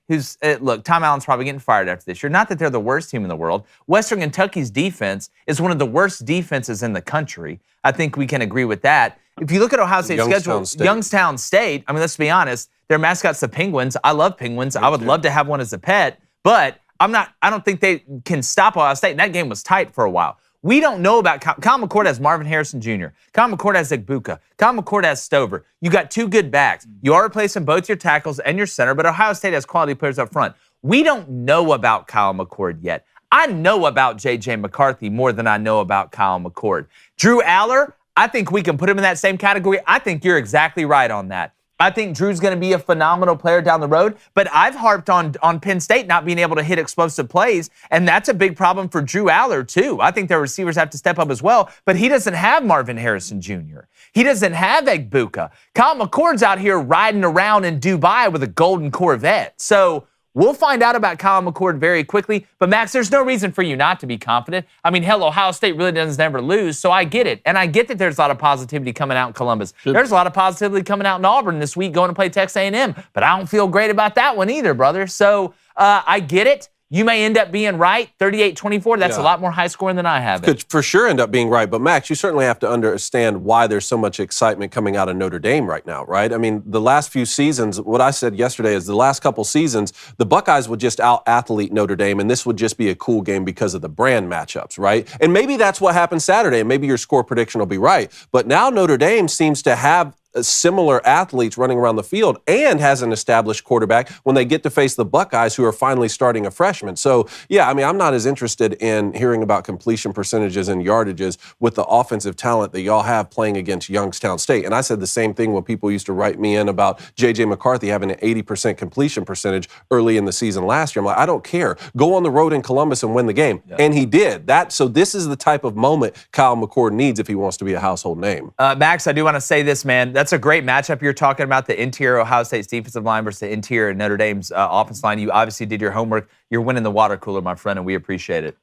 look, Tom Allen's probably getting fired after this year. Not that they're the worst team in the world. Western Kentucky's defense is one of the worst defenses in the country. I think we can agree with that. If you look at Ohio State's schedule, Youngstown State, I mean, let's be honest, their mascot's the Penguins. I love Penguins. I would love to have one as a pet, but I don't think they can stop Ohio State. And that game was tight for a while. We don't know about Kyle McCord has Marvin Harrison Jr. Kyle McCord has Igbuka. Kyle McCord has Stover. You got 2 good backs. You are replacing both your tackles and your center, but Ohio State has quality players up front. We don't know about Kyle McCord yet. I know about J.J. McCarthy more than I know about Kyle McCord. Drew Aller, I think we can put him in that same category. I think you're exactly right on that. I think Drew's going to be a phenomenal player down the road, but I've harped on Penn State not being able to hit explosive plays, and that's a big problem for Drew Aller, too. I think their receivers have to step up as well, but he doesn't have Marvin Harrison Jr. He doesn't have Igbuka. Kyle McCord's out here riding around in Dubai with a golden Corvette. So we'll find out about Kyle McCord very quickly. But, Max, there's no reason for you not to be confident. I mean, hell, Ohio State really doesn't ever lose, so I get it. And I get that there's a lot of positivity coming out in Columbus. There's a lot of positivity coming out in Auburn this week going to play Texas A&M. But I don't feel great about that one either, brother. So I get it. You may end up being right, 38-24. That's a lot more high scoring than I have it. Could for sure end up being right. But, Max, you certainly have to understand why there's so much excitement coming out of Notre Dame right now, right? I mean, the last few seasons, what I said yesterday is the last couple seasons, the Buckeyes would just out-athlete Notre Dame, and this would just be a cool game because of the brand matchups, right? And maybe that's what happened Saturday, and maybe your score prediction will be right. But now Notre Dame seems to have similar athletes running around the field and has an established quarterback when they get to face the Buckeyes, who are finally starting a freshman. So, yeah, I mean, I'm not as interested in hearing about completion percentages and yardages with the offensive talent that y'all have playing against Youngstown State. And I said the same thing when people used to write me in about J.J. McCarthy having an 80% completion percentage early in the season last year. I'm like, I don't care. Go on the road in Columbus and win the game. Yeah. And he did. So this is the type of moment Kyle McCord needs if he wants to be a household name. Max, I do want to say this, man. That's a great matchup you're talking about, the interior Ohio State's defensive line versus the interior Notre Dame's offensive line. You obviously did your homework. You're winning the water cooler, my friend, and we appreciate it.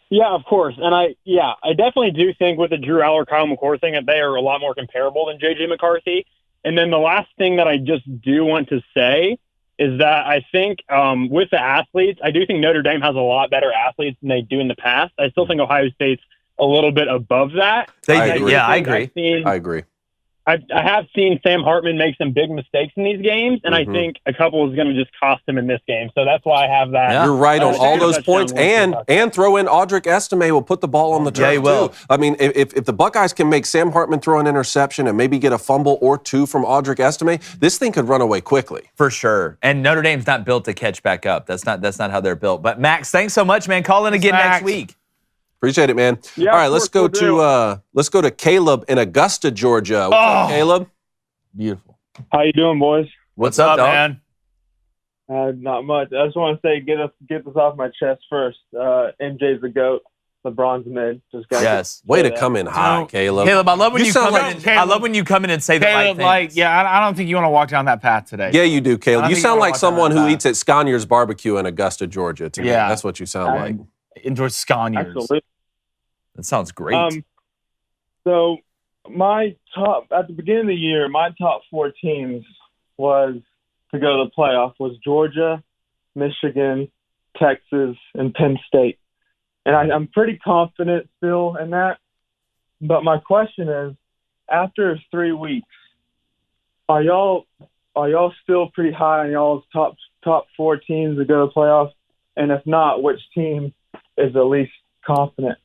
Yeah, of course. And I definitely do think with the Drew Aller, Kyle McCord thing that they are a lot more comparable than J.J. McCarthy. And then the last thing that I just do want to say is that I think with the athletes, I do think Notre Dame has a lot better athletes than they do in the past. I still think Ohio State's a little bit above that. I agree. Yeah, I agree. I agree. I have seen Sam Hartman make some big mistakes in these games, and I think a couple is going to just cost him in this game. So that's why I have that. Yeah. You're right on all those points, touchdown and throw in Audric Estime will put the ball on the turf he will. too. I mean, if the Buckeyes can make Sam Hartman throw an interception and maybe get a fumble or two from Audric Estime, this thing could run away quickly. For sure. And Notre Dame's not built to catch back up. That's not how they're built. But Max, thanks so much, man. Call in again next week. Appreciate it, man. Yeah, all right, of let's course, go to Caleb in Augusta, Georgia. What's up, Caleb? Beautiful. How you doing, boys? What's up, dog? man? Not much. I just want to say, get this off my chest first. MJ's the GOAT. LeBron's mid. Just got Yes. Way to come in high, Caleb. Caleb, I love when you sound come like- in. I love when you come in and say the right Caleb, things. I don't think you want to walk down that path today. Yeah, you do, Caleb. I You think sound you like wanna someone walk down who that eats at Sconyer's Barbecue in Augusta, Georgia. To me. Yeah. That's what you sound like. Enjoy Sconyers. Absolutely. That sounds great. So my at the beginning of the year, my top 4 teams was to go to the playoff was Georgia, Michigan, Texas, and Penn State. And I'm pretty confident still in that. But my question is, after 3 weeks, are y'all still pretty high on y'all's top 4 teams to go to the playoffs? And if not, which team is the least confident?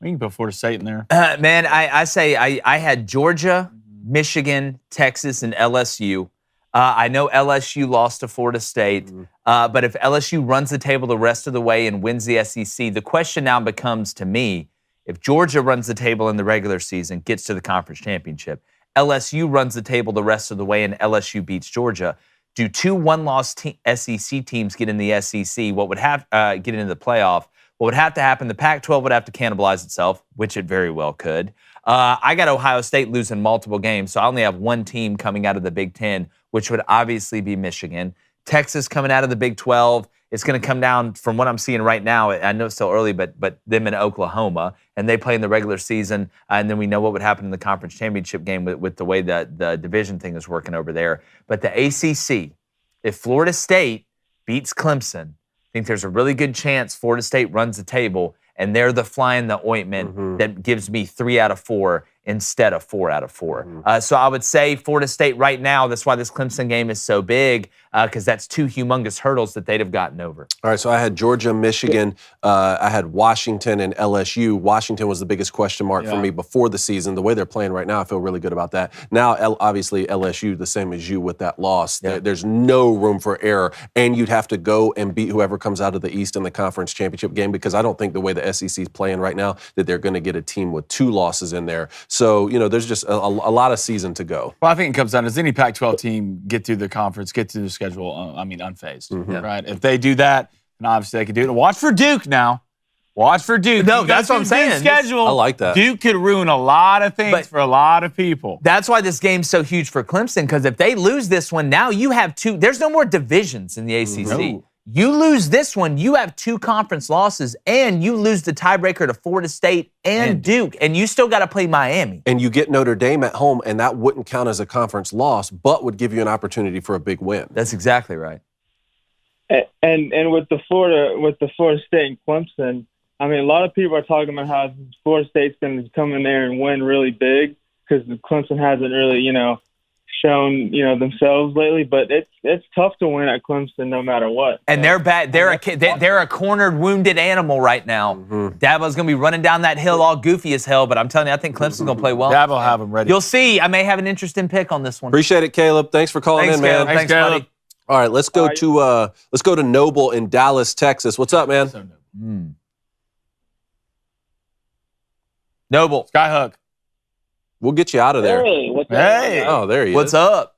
We can put Florida State in there. Man, I say I had Georgia, Michigan, Texas, and LSU. I know LSU lost to Florida State, but if LSU runs the table the rest of the way and wins the SEC, the question now becomes to me, if Georgia runs the table in the regular season, gets to the conference championship, LSU runs the table the rest of the way and LSU beats Georgia, do 2 one-loss SEC teams get in the SEC? What would have get into the playoff? What would have to happen? The Pac-12 would have to cannibalize itself, which it very well could. I got Ohio State losing multiple games, so I only have one team coming out of the Big Ten, which would obviously be Michigan. Texas coming out of the Big 12. It's going to come down from what I'm seeing right now. I know it's still early, but them in Oklahoma, and they play in the regular season, and then we know what would happen in the conference championship game with the way that the division thing is working over there. But the ACC, if Florida State beats Clemson, I think there's a really good chance Florida State runs the table, and they're the fly in the ointment that gives me 3 out of 4 instead of 4 out of 4. So I would say Florida State right now, that's why this Clemson game is so big, because that's 2 humongous hurdles that they'd have gotten over. All right, so I had Georgia, Michigan. I had Washington and LSU. Washington was the biggest question mark for me before the season. The way they're playing right now, I feel really good about that. Now, obviously, LSU, the same as you with that loss. Yeah. There's no room for error, and you'd have to go and beat whoever comes out of the East in the conference championship game, because I don't think the way the SEC is playing right now that they're going to get a team with 2 losses in there. So, there's just a lot of season to go. Well, I think it comes down to, does any Pac-12 team get through the conference, get through the schedule, unfazed, right? If they do that, then obviously they can do it. And watch for Duke now. Watch for Duke. No, that's what I'm saying. Schedule. I like that. Duke could ruin a lot of things for a lot of people. That's why this game's so huge for Clemson, because if they lose this one, now you have 2. There's no more divisions in the ACC. No. You lose this one, you have 2 conference losses, and you lose the tiebreaker to Florida State and Duke, and you still got to play Miami. And you get Notre Dame at home, and that wouldn't count as a conference loss, but would give you an opportunity for a big win. That's exactly right. And with the Florida State and Clemson, I mean, a lot of people are talking about how Florida State's going to come in there and win really big, because Clemson hasn't really, shown themselves lately. But it's tough to win at Clemson no matter what. And they're bad. They're a cornered, wounded animal right now. Dabo's going to be running down that hill all goofy as hell. But I'm telling you, I think Clemson's going to play well. Dabo will have them ready. You'll see. I may have an interesting pick on this one. Appreciate it, Caleb. Thanks for calling in, man. Thanks, Caleb. buddy. All right, let's go to Noble in Dallas, Texas. What's up, man? Noble. Skyhook. We'll get you out of there. Hey, what's up? Hey. Oh, there he is. What's up?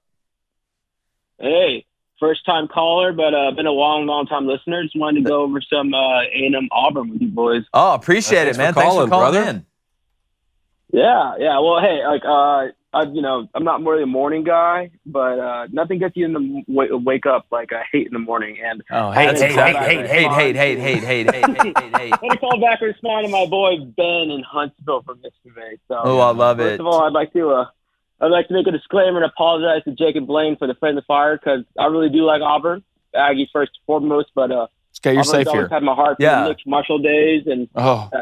Hey, first time caller, but been a long time listener. Just wanted to go over some A&M Auburn with you boys. Oh, appreciate it, man. Thanks for calling brother. in. Yeah. Well, hey, I'm not really a morning guy, but nothing gets you in the wake up like I hate in the morning. And Hate. I want to call back and respond to my boy Ben in Huntsville from yesterday. So, I love it. First of all, I'd like to make a disclaimer and apologize to Jake and Blaine for the friend of fire, because I really do like Auburn, Aggie first and foremost, but Okay, you're Auburn's safe always here. had my heart for the Nick Marshall days and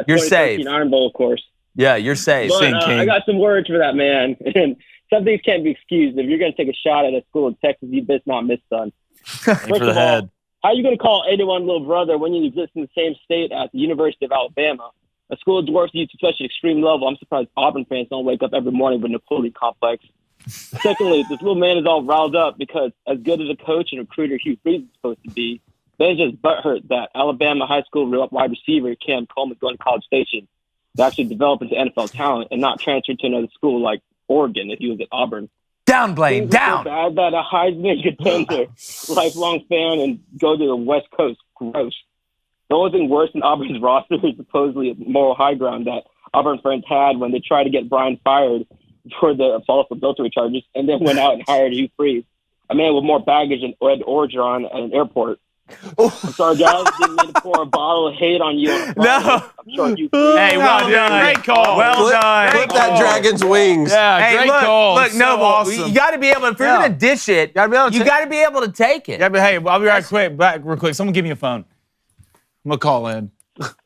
You're 2013 safe. Iron Bowl, of course. Yeah, you're safe. But I got some words for that man. And some things can't be excused. If you're going to take a shot at a school in Texas, you best not miss, son. First for the of all, head. how are you going to call anyone little brother when you exist in the same state as the University of Alabama? A school dwarfs you to such an extreme level. I'm surprised Auburn fans don't wake up every morning with Napoleon complex. Secondly, this little man is all riled up because as good as a coach and recruiter Hugh Freeze is supposed to be, Ben just butthurt that Alabama high school wide receiver Cam Coleman going to College Station to actually develop into NFL talent and not transfer to another school like Oregon if he was at Auburn. Down, Blaine, Things are down. so bad that a Heisman contender, lifelong fan, and go to the West Coast. Gross. The only thing worse than Auburn's roster is supposedly a moral high ground that Auburn fans had when they tried to get Brian fired for the false adultery charges and then went out and hired Hugh Freeze, a man with more baggage than Ed Orgeron at an airport. I'm sorry, guys. Didn't mean to pour a bottle of hate on you. On No. I'm sure Hugh Freeze. Hey, well done. Great call. Well done. Flip that dragon's wings. Yeah, Hey, great look, call. look, So Noble, awesome. you got to be able, if you're Yeah. going to dish it, Gotta be able to you take- got to be able to take it. Yeah, but hey, I'll be right quick. Back real quick. Someone give me a phone. I'm gonna call in.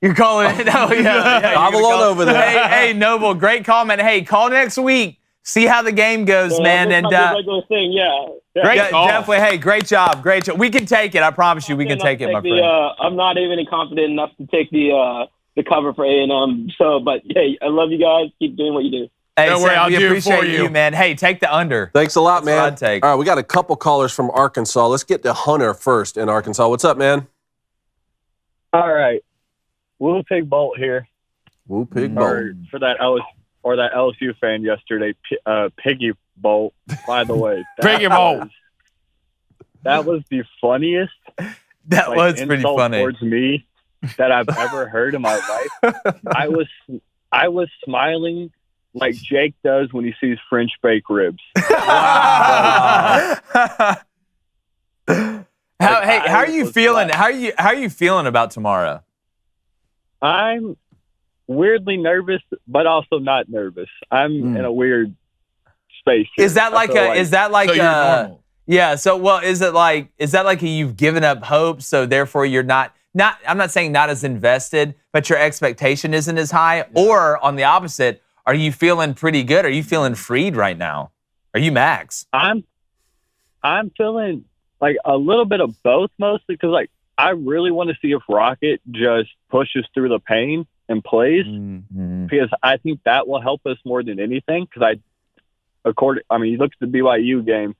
You're calling it. Oh, yeah. Gobble you're on gonna over there. Hey, Noble, great comment. Hey, call next week. See how the game goes, Yeah, man. this And might be a regular thing, yeah. Great yeah, call. definitely. Hey, great job. Great job. We can take it. I promise you, we can take it, my friend. I'm not even confident enough to take the cover for A&M. So, but hey, I love you guys. Keep doing what you do. Hey, Don't worry, Sam, I'll we do it appreciate for you. man. Hey, take the under. Thanks a lot, That's what man. I'd take. All right, we got a couple callers from Arkansas. Let's get to Hunter first in Arkansas. What's up, man? All right. We'll take Bolt here. Woo pig bowl. Or for that LSU fan yesterday, Piggy Bolt. By the way, Piggy Bolt. That was the funniest That like, was pretty insult funny. towards me that I've ever heard in my life. I was smiling like Jake does when he sees French bake ribs. How are you was feeling? laughing. How are you feeling about tomorrow? I'm weirdly nervous, but also not nervous. I'm in a weird space. Here. Is that I like feel a? Is that like So you're a? normal. Yeah. So well, is that like a you've given up hope, so therefore you're not. I'm not saying not as invested, but your expectation isn't as high. Or on the opposite, are you feeling pretty good? Are you feeling freed right now? Are you Max? I'm feeling like a little bit of both, mostly because like I really want to see if Rocket just pushes through the pain and plays, because I think that will help us more than anything. Because you look at the BYU game,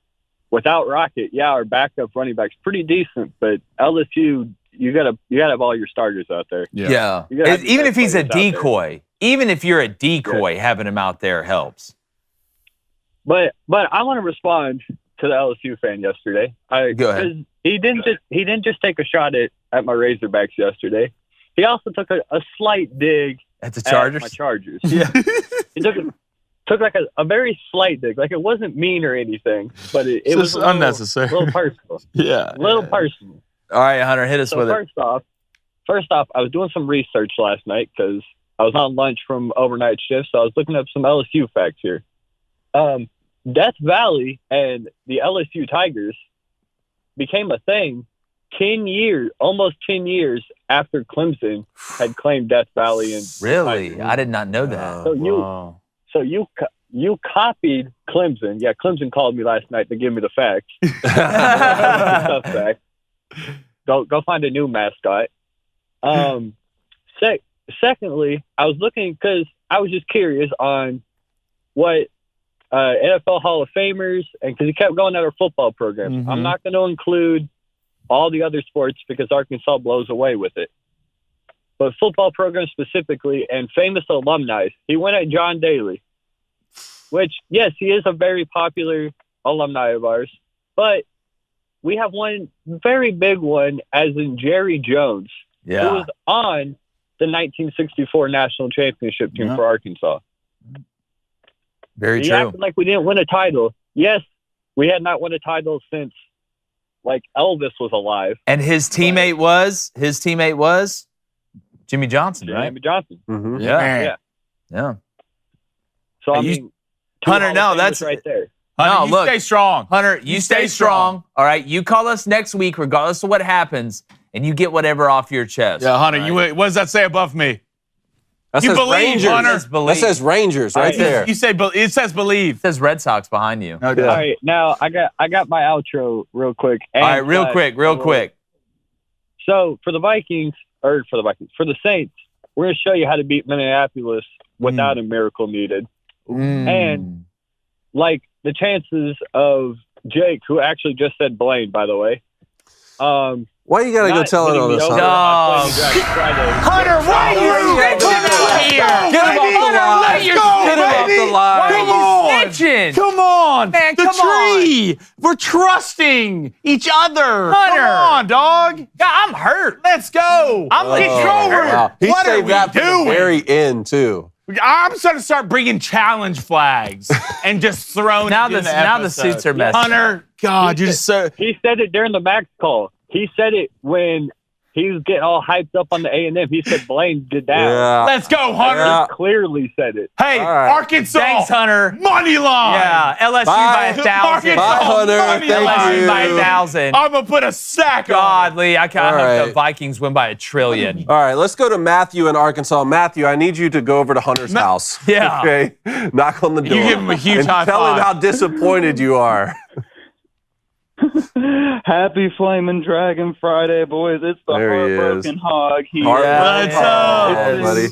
without Rocket, yeah, our backup running back's pretty decent, but LSU, you gotta have all your starters out there. Yeah. You gotta have Even your if he's a players out there. decoy, even if you're a decoy, having him out there helps. But I want to respond to the LSU fan yesterday. Go ahead. 'Cause he didn't just take a shot at my Razorbacks yesterday. He also took a slight dig At the at Chargers. my Chargers. Yeah. He took like a very slight dig. Like it wasn't mean or anything, but it It's was just a little, unnecessary. little personal. Yeah. A little personal. All right, Hunter, hit us So with it. first off, I was doing some research last night because I was on lunch from overnight shift, so I was looking up some LSU facts here. Death Valley and the LSU Tigers became a thing almost 10 years after Clemson had claimed Death Valley. And Really? I did not know that. So you copied Clemson. Yeah, Clemson called me last night to give me the facts. Tough fact. Go find a new mascot. Secondly, I was looking because I was just curious on what NFL Hall of Famers, and because he kept going at our football programs. I'm not going to include all the other sports because Arkansas blows away with it. But football programs specifically and famous alumni, he went at John Daly, which, yes, he is a very popular alumni of ours. But we have one very big one, as in Jerry Jones, who was on the 1964 national championship team for Arkansas. Very He true. acted like we didn't win a title. Yes, we had not won a title since like Elvis was alive. And his teammate was Jimmy Johnson, right? Jimmy Johnson. Mm-hmm. Yeah. So I You- mean, Hunter, two no, Hall of Famers that's- right there. Hunter, No, you look. stay strong. Hunter, you stay strong. All right. You call us next week, regardless of what happens, and you get whatever off your chest. Yeah, Hunter, All right? what does that say above me? That You says believe, Rangers. Hunter. That says Rangers right there. You say it says believe. It says Red Sox behind you. No doubt. All right, now I got my outro real quick. All right, real quick. So for the Saints, we're going to show you how to beat Minneapolis without a miracle needed. And like the chances of Jake, who actually just said Blaine, by the way. Why you gotta go tell it on us, Hunter? Hunter, why are you snitching out here? Get him off the line. Get him off the line. Come on. Snitching. Come on. Man, the come tree. We're trusting each other. Hunter. Come on, dog. God, I'm hurt. Let's go. I'm control room. Wow. He What are saved we that for the doing? very end, too. I'm going to start bringing challenge flags and just throwing Now it in the episode. suits are messed Hunter, God, you're just so... He said it during the Max call. He said it when he was getting all hyped up on the A&M. He said Blaine did that. Yeah. Let's go, Hunter. Yeah. He clearly said it. Hey, All right. Arkansas. Thanks, Hunter. Money line. Yeah, LSU by 1,000. Arkansas, Bye, Hunter. money Thank line. LSU by you. 1,000. I'm going to put a sack on God, Lee, I kind of All hope right. the Vikings win by 1 trillion. All right, let's go to Matthew in Arkansas. Matthew, I need you to go over to Hunter's house. Yeah. Okay? Knock on the door. give him a huge and high tell him five. how disappointed you are. Happy Flamin' Dragon Friday, boys. It's the There he is. Heartbroken Hog here. Let's go. Hey, buddy.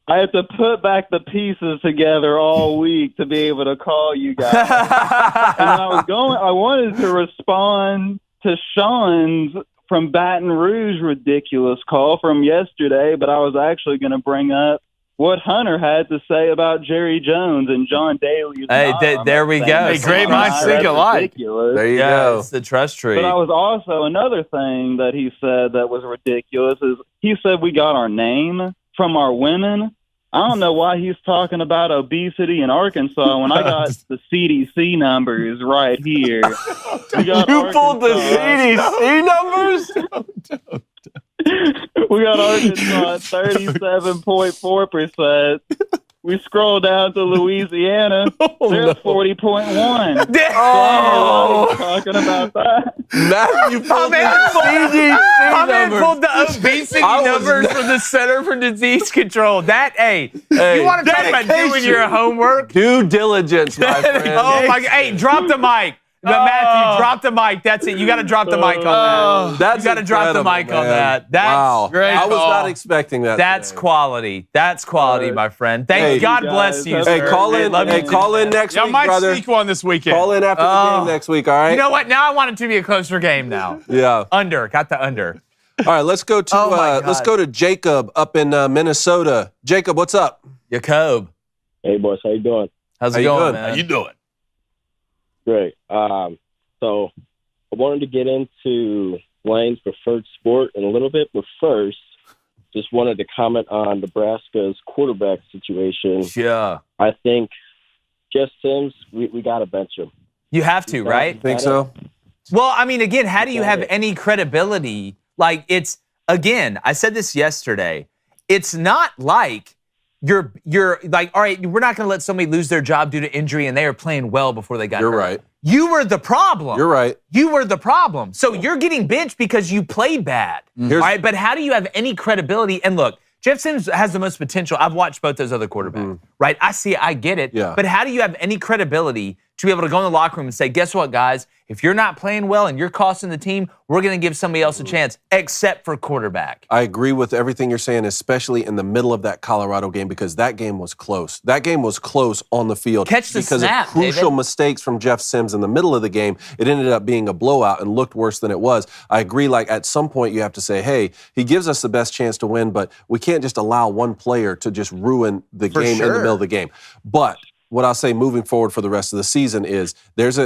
I had to put back the pieces together all week to be able to call you guys. And I wanted to respond to Sean's from Baton Rouge ridiculous call from yesterday, but I was actually going to bring up what Hunter had to say about Jerry Jones and John Daly's Hey, there we go. Hey, great minds think alike. ridiculous. There you Yeah, go. it's the trust tree. But I was also, another thing that he said that was ridiculous is he said we got our name from our women. I don't know why he's talking about obesity in Arkansas when I got the CDC numbers right here. We got You pulled the Arkansas- CDC numbers? We got Arkansas at 37.4%. We scroll down to Louisiana. They're at 40.1. Oh, Talking about that. Matthew pulled the CDC I'm in numbers. pulled the obesity I was numbers not- from the Center for Disease Control. You want to talk about doing dedication. your homework? Due diligence, my friend. Oh my God! Hey, drop the mic. Matthew, drop the mic. That's it. You got to drop the mic on that. That's You gotta drop the incredible, mic on man. that. That's wow. great I was call. not expecting that. That's today. quality. That's quality, my friend. Thank Hey, God you bless guys you. have Hey, sir. call in. Love Hey, you. call in next Y'all week, might brother. sneak one this weekend. Call in after the game next week. All right. You know what? Now I want it to be a closer game. Now Yeah. under. Got the under. All right. Let's go to Oh, my let's God. go to Jacob up in Minnesota. Jacob, what's up? Jacob, Hey, boys, how you doing? how's How it you going, doing? man? How you doing? Great. So I wanted to get into Blaine's preferred sport in a little bit, but first, just wanted to comment on Nebraska's quarterback situation. Yeah. I think Jeff Sims, we got to bench him. You have to, right? Think so? Well, I mean, again, how do you have any credibility? Like, it's, again, I said this yesterday. It's not like you're like, all right, we're not going to let somebody lose their job due to injury and they are playing well before they got You're hurt. right. You were the problem. You're right. You were the problem. So you're getting benched because you played bad. All right, but how do you have any credibility? And look, Jeff Sims has the most potential. I've watched both those other quarterbacks, right? I see it, I get it. Yeah. But how do you have any credibility to be able to go in the locker room and say, guess what, guys? If you're not playing well and you're costing the team, we're going to give somebody else a chance, except for quarterback. I agree with everything you're saying, especially in the middle of that Colorado game, because that game was close. That game was close on the field. Catch the because snap, of crucial David. mistakes from Jeff Sims in the middle of the game. It ended up being a blowout and looked worse than it was. I agree, like at some point you have to say, hey, he gives us the best chance to win, but we can't just allow one player to just ruin the For game in the sure. middle of the game. But what I'll say moving forward for the rest of the season is there's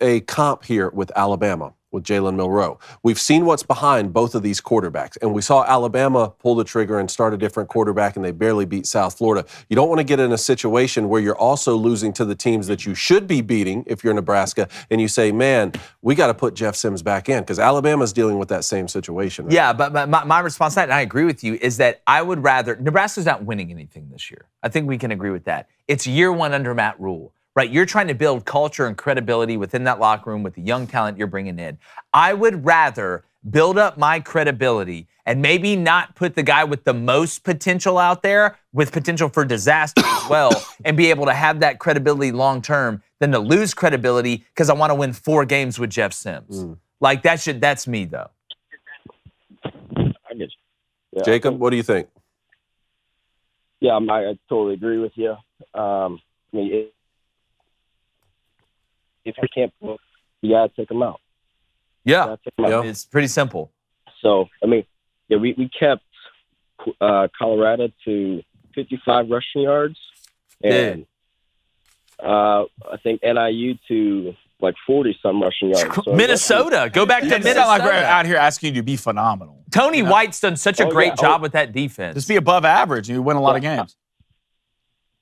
a comp here with Alabama, with Jalen Milroe. We've seen what's behind both of these quarterbacks, and we saw Alabama pull the trigger and start a different quarterback, and they barely beat South Florida. You don't want to get in a situation where you're also losing to the teams that you should be beating if you're Nebraska, and you say, man, we got to put Jeff Sims back in, because Alabama's dealing with that same situation. Right? Yeah, but my response to that, and I agree with you, is that I would rather, Nebraska's not winning anything this year. I think we can agree with that. It's year one under Matt Rule, right? You're trying to build culture and credibility within that locker room with the young talent you're bringing in. I would rather build up my credibility and maybe not put the guy with the most potential out there with potential for disaster as well and be able to have that credibility long term than to lose credibility because I want to win 4 games with Jeff Sims. Like that's me though. I get you. Yeah, Jacob, what do you think? Yeah, I totally agree with you. I mean, if you can't, you gotta take them out. Yeah, Take 'em out. it's pretty simple. So I mean, yeah, we kept Colorado to 55 rushing yards, and I think NIU to like 40-some rushing yards. So Minnesota, go back to It's not like we're Minnesota. out here asking you to be phenomenal. Tony White's done such a great yeah. job with that defense. Just be above average, and you win a lot of games.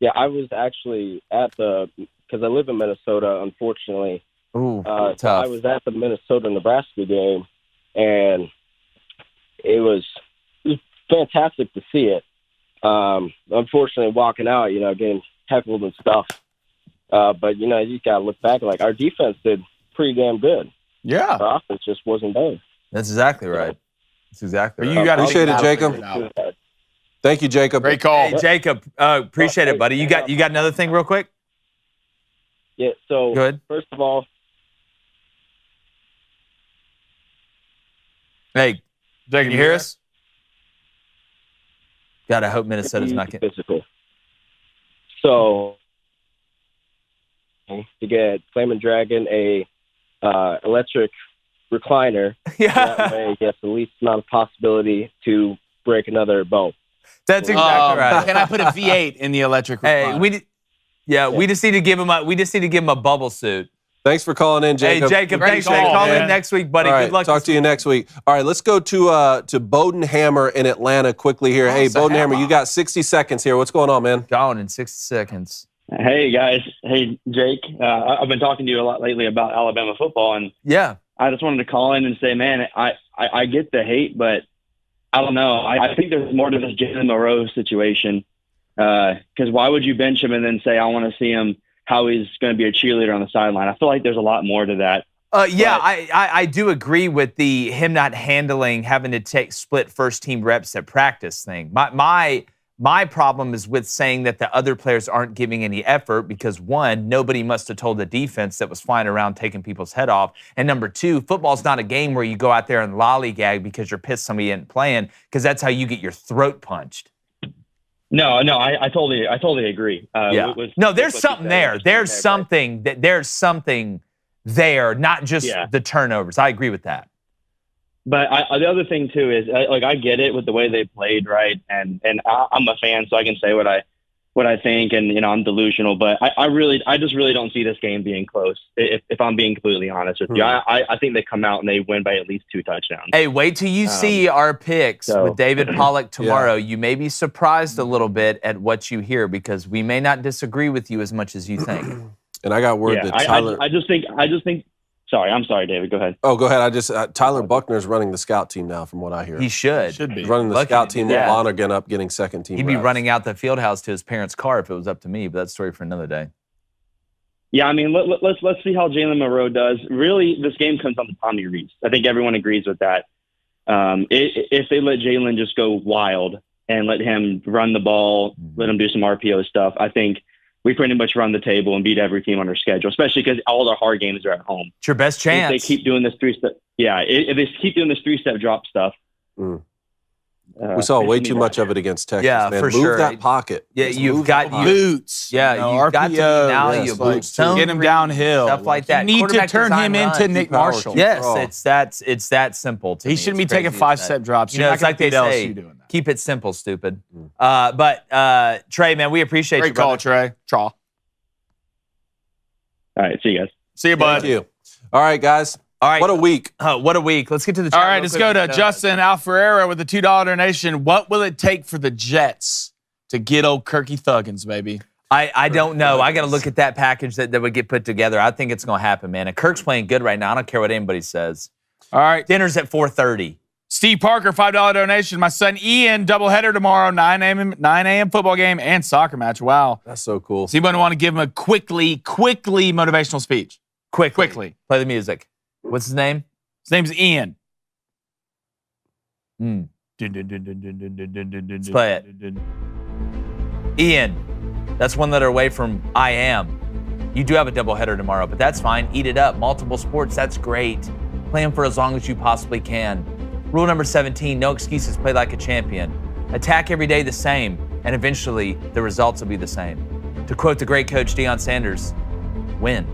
Yeah, I was actually because I live in Minnesota, unfortunately. Ooh, So tough. I was at the Minnesota-Nebraska game, and it was fantastic to see it. Unfortunately, walking out, getting heckled and stuff. But, you just got to look back. Like, our defense did pretty damn good. Yeah. Our offense just wasn't there. That's exactly right. That's exactly right. You got Appreciate it, Jacob. Thank you, Jacob. Great call. Hey, Jacob, appreciate it, buddy. You got another thing real quick? Yeah, so Good. first of all, Hey, Jacob, can you hear us? God, I hope Minnesota's not getting. physical. So to get Flamin' Dragon a electric recliner, that Yeah, way he gets the least amount of possibility to break another bone. that's exactly right. Can I put a V8 in the electric Hey, recliner? we just need to give him a bubble suit. Thanks for calling in, Jacob. Hey, Jacob, Great thanks for call, calling man. in next week, buddy. All right, Good luck. talk this to you week. next week. All right, let's go to Bowden Hammer in Atlanta quickly here. Hey, Awesome. Bowden Hammer, you got 60 seconds here. What's going on, man? Gone in 60 seconds. Hey guys, hey Jake. I've been talking to you a lot lately about Alabama football, and Yeah. I just wanted to call in and say, man, I get the hate, but I don't know. I think there's more to this Jalen Moreau situation. Because why would you bench him and then say I want to see him how he's going to be a cheerleader on the sideline? I feel like there's a lot more to that. Yeah, But- I do agree with the him not having to take split first team reps at practice thing. My problem is with saying that the other players aren't giving any effort because, one, nobody must have told the defense that was flying around taking people's head off. And number two, football's not a game where you go out there and lollygag because you're pissed somebody isn't playing, because that's how you get your throat punched. No, I totally agree. Yeah. No, there's something there. There's something there, not just the turnovers. I agree with that. But the other thing too is I get it with the way they played, right? And I'm a fan, so I can say what I think, and I'm delusional. But I just really don't see this game being close. If I'm being completely honest with you, I think they come out and they win by at least 2 touchdowns. Hey, wait till you see our picks with David Pollock tomorrow. You may be surprised a little bit at what you hear because we may not disagree with you as much as you think. And I got word that Tyler. I just think. Sorry, I'm sorry, David. Go ahead. Oh, go ahead. Tyler Buckner's running the scout team now, from what I hear. He should. Should be. He's running the Lucky scout to do team with that. Lonergan up getting second team. He'd be reps. running out the field house to his parents' car if it was up to me, but that's a story for another day. Yeah, I mean, let's see how Jalen Moreau does. Really, this game comes on to Tommy Rees. I think everyone agrees with that. If they let Jalen just go wild and let him run the ball, let him do some RPO stuff, I think we pretty much run the table and beat every team on our schedule, especially because all our hard games are at home. It's your best chance. If they keep doing this three-step, if they keep doing this three-step drop stuff. We saw way too much of it against Texas. Yeah, man. for Move sure. that pocket. Yeah, Just you've move got that pocket. Boots. Yeah, you've got to be RPO, malleable. like, Zone get him read, downhill. Stuff like that. You need to Quarterback turn design him into runs. Nick power, Marshall. keep- Yes, Oh. it's that simple to me. He shouldn't be It's taking crazy 5-step that. drops. You know, You're it's not like they gonna beat say, LSU doing that. keep it simple, stupid. But Trey, man, we appreciate you, Great call, brother. Trey. Traw. All right, see you guys. See you, bud. Thank you. All right, guys. All right. What a week. What a week. Let's get to the chat All right, real let's quick. go to Justin Alferreira with the $2 donation. What will it take for the Jets to get old Kirky Thuggins, baby? I don't know. I got to look at that package that would get put together. I think it's going to happen, man. And Kirk's playing good right now. I don't care what anybody says. All right. Dinner's at 4:30. Steve Parker, $5 donation. My son Ian, doubleheader tomorrow, 9 a.m. football game and soccer match. Wow. That's so cool. Does anybody want to give him a quickly motivational speech? Quickly. Play the music. What's his name? His name's Ian. Let's play it. Ian, that's one letter away from I am. You do have a doubleheader tomorrow, but that's fine. Eat it up. Multiple sports, that's great. Play them for as long as you possibly can. Rule number 17, no excuses. Play like a champion. Attack every day the same, and eventually the results will be the same. To quote the great coach Deion Sanders, win.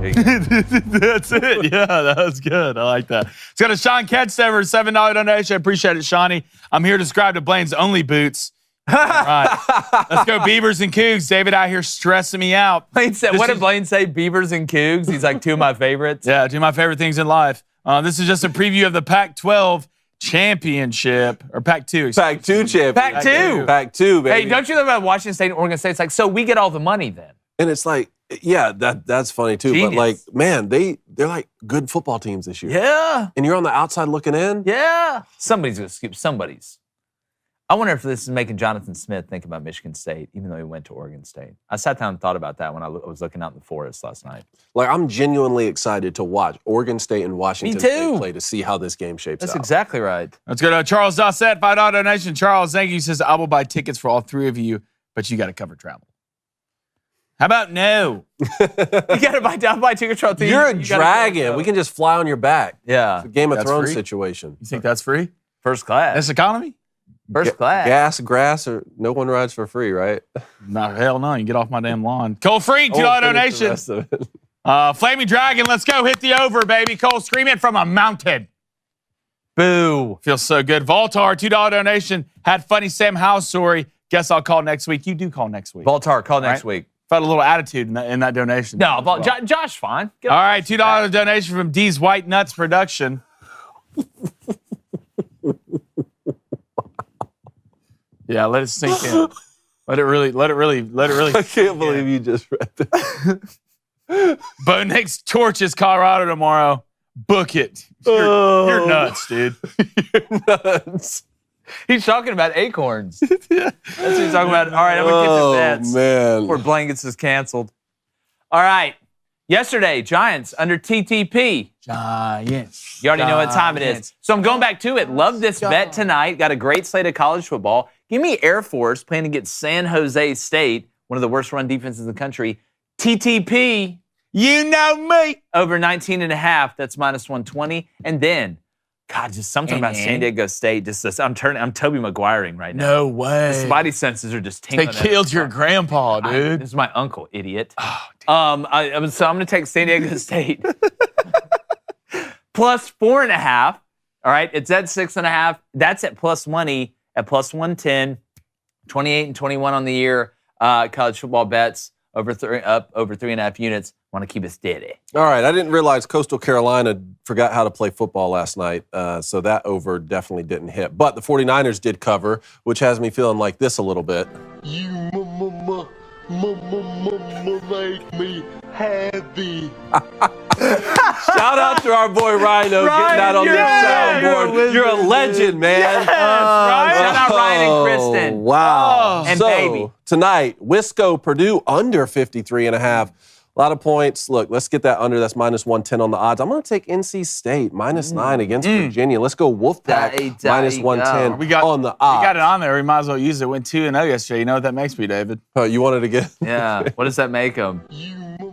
That's it. Yeah, that was good. I like that. Let's go to Sean Ketstever, $7 donation. I appreciate it, Shawnee. I'm here to subscribe to Blaine's Only Boots. All right. Let's go Beavers and Cougs. David out here stressing me out. Blaine said, what did Blaine say? Beavers and Cougs? He's like, two of my favorites. Yeah, two of my favorite things in life. This is just a preview of the Pac-12 championship, or Pac-2. Pac-2 champion. Pac-2. Pac-2, baby. Hey, don't you love about Washington State and Oregon State? It's like, so we get all the money then. And it's like, yeah, that's funny too. Genius. But like, man, they're like good football teams this year. Yeah. And you're on the outside looking in. Yeah. Somebody's going to scoop somebody's. I wonder if this is making Jonathan Smith think about Michigan State, even though he went to Oregon State. I sat down and thought about that when I was looking out in the forest last night. Like, I'm genuinely excited to watch Oregon State and Washington Me too. State play to see how this game shapes That's out. exactly right. Let's go to Charles Dossett, $5 donation. Charles, thank you. He says, I will buy tickets for all three of you, but you got to cover travel. How about no? You got to buy tickets for all three. You're a dragon. We can just fly on your back. Yeah. It's a Game of That's Thrones free? situation. You think that's free? First class. That's economy? First class. Gas, grass, or no one rides for free, right? No, hell no. You get off my damn lawn. Cole Freak, $2 Finish the donation. rest of it. Flaming Dragon, let's go. Hit the over, baby. Cole, scream it from a mountain. Boo. Feels so good. Voltar, $2 donation. Had funny Sam Howell story. Guess I'll call next week. You do call next week. Voltar, call next week. Felt a little attitude in that donation. No, Josh, fine. All right, $2 donation from D's White Nuts Production. Yeah, let it sink in. Let it really. I can't believe you just read that. Bo Nick's Torches, Colorado tomorrow. Book it. You're nuts, dude. You're nuts. He's talking about acorns. That's what he's talking about. All right, I'm going to get to bets. Oh, man. Before Blankets is canceled. All right. Yesterday, Giants under TTP. Giants. You already know what time it is. So I'm going back to it. Love this bet tonight. Got a great slate of college football. Give me Air Force playing against San Jose State, one of the worst run defenses in the country. TTP. You know me. Over 19.5. That's minus 120. And then, God, just something about San Diego State. I'm Tobey Maguiring right now. No way. The spidey senses are just They tingling. killed your grandpa, dude. This is my uncle, idiot. Oh, so I'm going to take San Diego State. Plus 4.5. All right, it's at 6.5. That's at plus money at plus 110. 28 and 21 on the year. College football bets over 3.5 units. Want to keep it steady. All right, I didn't realize Coastal Carolina forgot how to play football last night, so that over definitely didn't hit. But the 49ers did cover, which has me feeling like this a little bit. You make me happy. Shout out to our boy Rhino getting that on the soundboard. You're a legend, man. Yes, Ryan. Shout out Ryan and Kristen. Wow. And so, baby. Tonight, Wisco, Purdue under 53.5. A lot of points. Look, let's get that under. That's minus 110 on the odds. I'm going to take NC State minus 9 against Virginia. Let's go Wolfpack minus 110 on the odds. We got it on there. We might as well use it. Went 2-0 yesterday. You know what that makes me, David? Oh, you wanted to get? Yeah. What does that make them? You make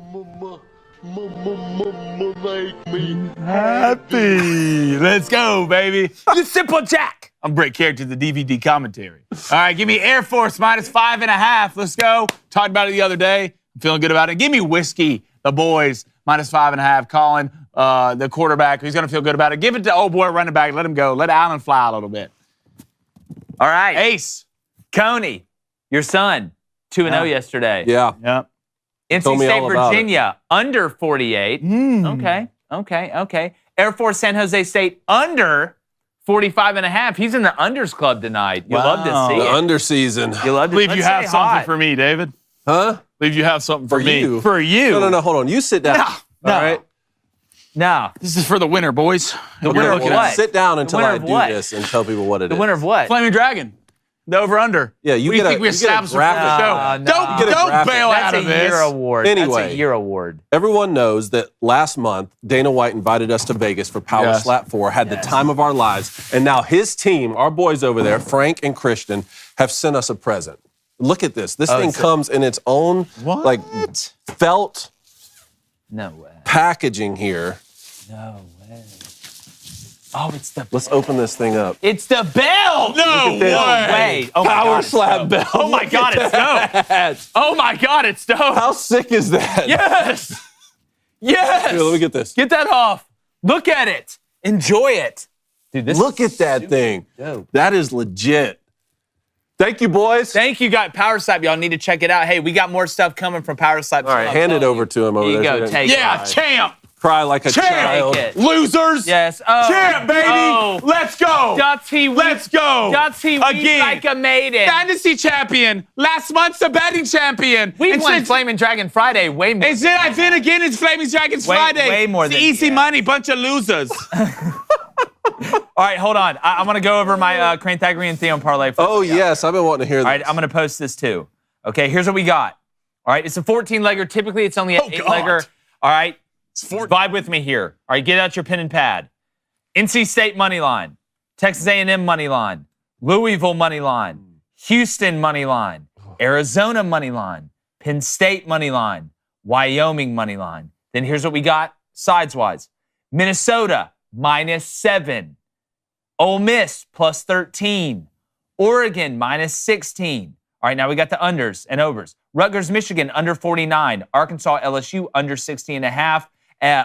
me Happy. Let's go, baby. The Simple Jack. I'm great character, the DVD commentary. All right, give me Air Force minus 5.5. Let's go. Talked about it the other day. I'm feeling good about it. Give me Whiskey, the boys, minus 5.5. Colin, the quarterback, he's going to feel good about it. Give it to old boy running back. Let him go. Let Allen fly a little bit. All right. Ace. Coney, your son, 2-0 yesterday. Yeah. Yep. NC Told me State, all about Virginia, under 48. Okay. Air Force, San Jose State, under 45.5. He's in the unders club tonight. You love to see The it. under season. You love to Believe let's you have stay something hot. for me, David. Huh? Believe you have something for me. you? For you. No, hold on. You sit down. No. All right. No. This is for the winner, boys. The winner of what? Sit down until winner I of do what? this and tell people what it The is. winner of what? Flaming Dragon. The over-under. Yeah, you What do get a- think we you get a established before graphic. the show? No, Don't no. You get a graphic. bail out That's of a this. year award. That's Anyway. a year award. Everyone knows that last month, Dana White invited us to Vegas for Power Yes. Slap 4, had the time of our lives, and now his team, our boys over there, Frank and Christian, have sent us a present. Look at this. This thing comes in its own like felt No way. packaging here. No way. Oh, it's the Let's open this thing up. It's the bell. No this. way. Oh my Power God, it's Slap dope. bell. Oh my God, it's dope. Oh my God, it's dope. How sick is that? Yes. Yes. Here, let me get this. Get that off. Look at it. Enjoy it. Dude, this Look is at that super thing. dope. That is legit. Thank you, boys. Thank you, guys. Power Slap. Y'all need to check it out. Hey, we got more stuff coming from Power Slap. All right, hand it over to him over Here you there. go. So he Take doesn't Yeah, it. champ. cry like a child. Take it. Losers. Yes. Oh. Champ, baby. Oh. Let's go. Dots he Let's go. Dots he Again. like a maiden. Fantasy champion. Last month's the betting champion. We And won since- Flaming Dragon Friday way more. And then I then again it's Flaming Dragons Way- Friday. way more it's than- easy yeah. money, bunch of losers. All right, hold on. I'm going to go over my Crane Thaggery and Theon parlay. Oh, yes. I've been wanting to hear this. All right, I'm going to post this too. Okay, here's what we got. All right, it's a 14-legger. Typically, it's only an 8-legger. All right, vibe with me here. All right, get out your pen and pad. NC State money line, Texas A&M money line, Louisville money line, Houston money line, Arizona money line, Penn State money line, Wyoming money line. Then here's what we got sides-wise. Minnesota -7, Ole Miss +13, Oregon -16. All right, now we got the unders and overs. Rutgers, Michigan under 49, Arkansas, LSU under 60.5,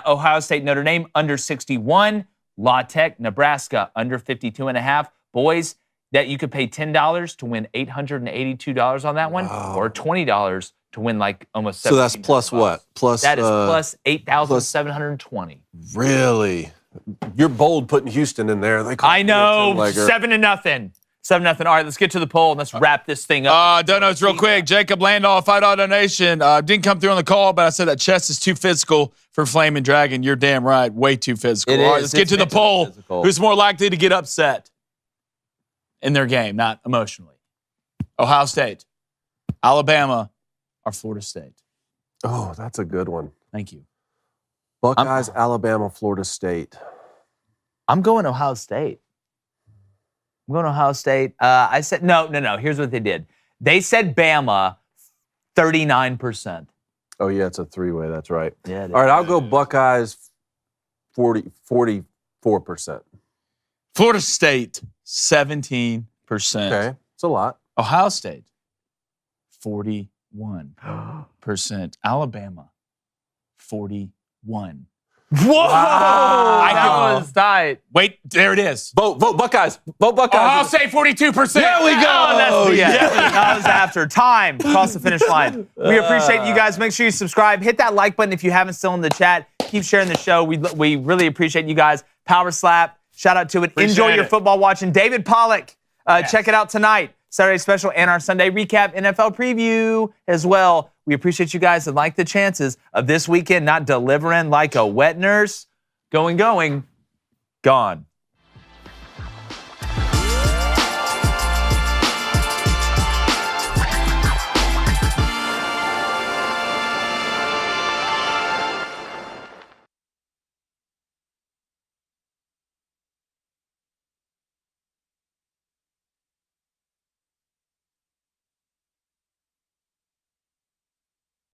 Ohio State, Notre Dame under 61, La Tech, Nebraska under 52.5. Boys, that you could pay $10 to win $882 on that one, or $20 to win like almost. So that's plus what? Plus That is plus 8,720. Really? You're bold putting Houston in there. They call I it a know, 10-legger. 7-0. 7-0. All right, let's get to the poll and let's wrap this thing up. Donuts real quick. Jacob Landau, $5 donation. Didn't come through on the call, but I said that chest is too physical for Flaming Dragon. You're damn right. Way too physical. It All right, is. let's get It's to the mentally poll. physical. Who's more likely to get upset in their game, not emotionally? Ohio State, Alabama, or Florida State? Oh, that's a good one. Thank you. Buckeyes, Alabama, Florida State. I'm going Ohio State. I'm going Ohio State. I said, no. Here's what they did. They said Bama, 39%. Oh, yeah, it's a three-way. That's right. Yeah. All right, I'll go Buckeyes, 44%. Florida State, 17%. Okay, it's a lot. Ohio State, 41%. Alabama, 41%. Whoa! I That know. was tight. Wait, there it is. Vote Buckeyes. Vote Buckeyes. Ohio State, 42%. There we go. Oh, that's the that was after time. Cross the finish line. We appreciate you guys. Make sure you subscribe. Hit that like button if you haven't still in the chat. Keep sharing the show. We really appreciate you guys. Power Slap. Shout out to it. Enjoy your football watching. David Pollock. Check it out tonight. Saturday special and our Sunday recap NFL preview as well. We appreciate you guys and like the chances of this weekend not delivering like a wet nurse. Going, gone.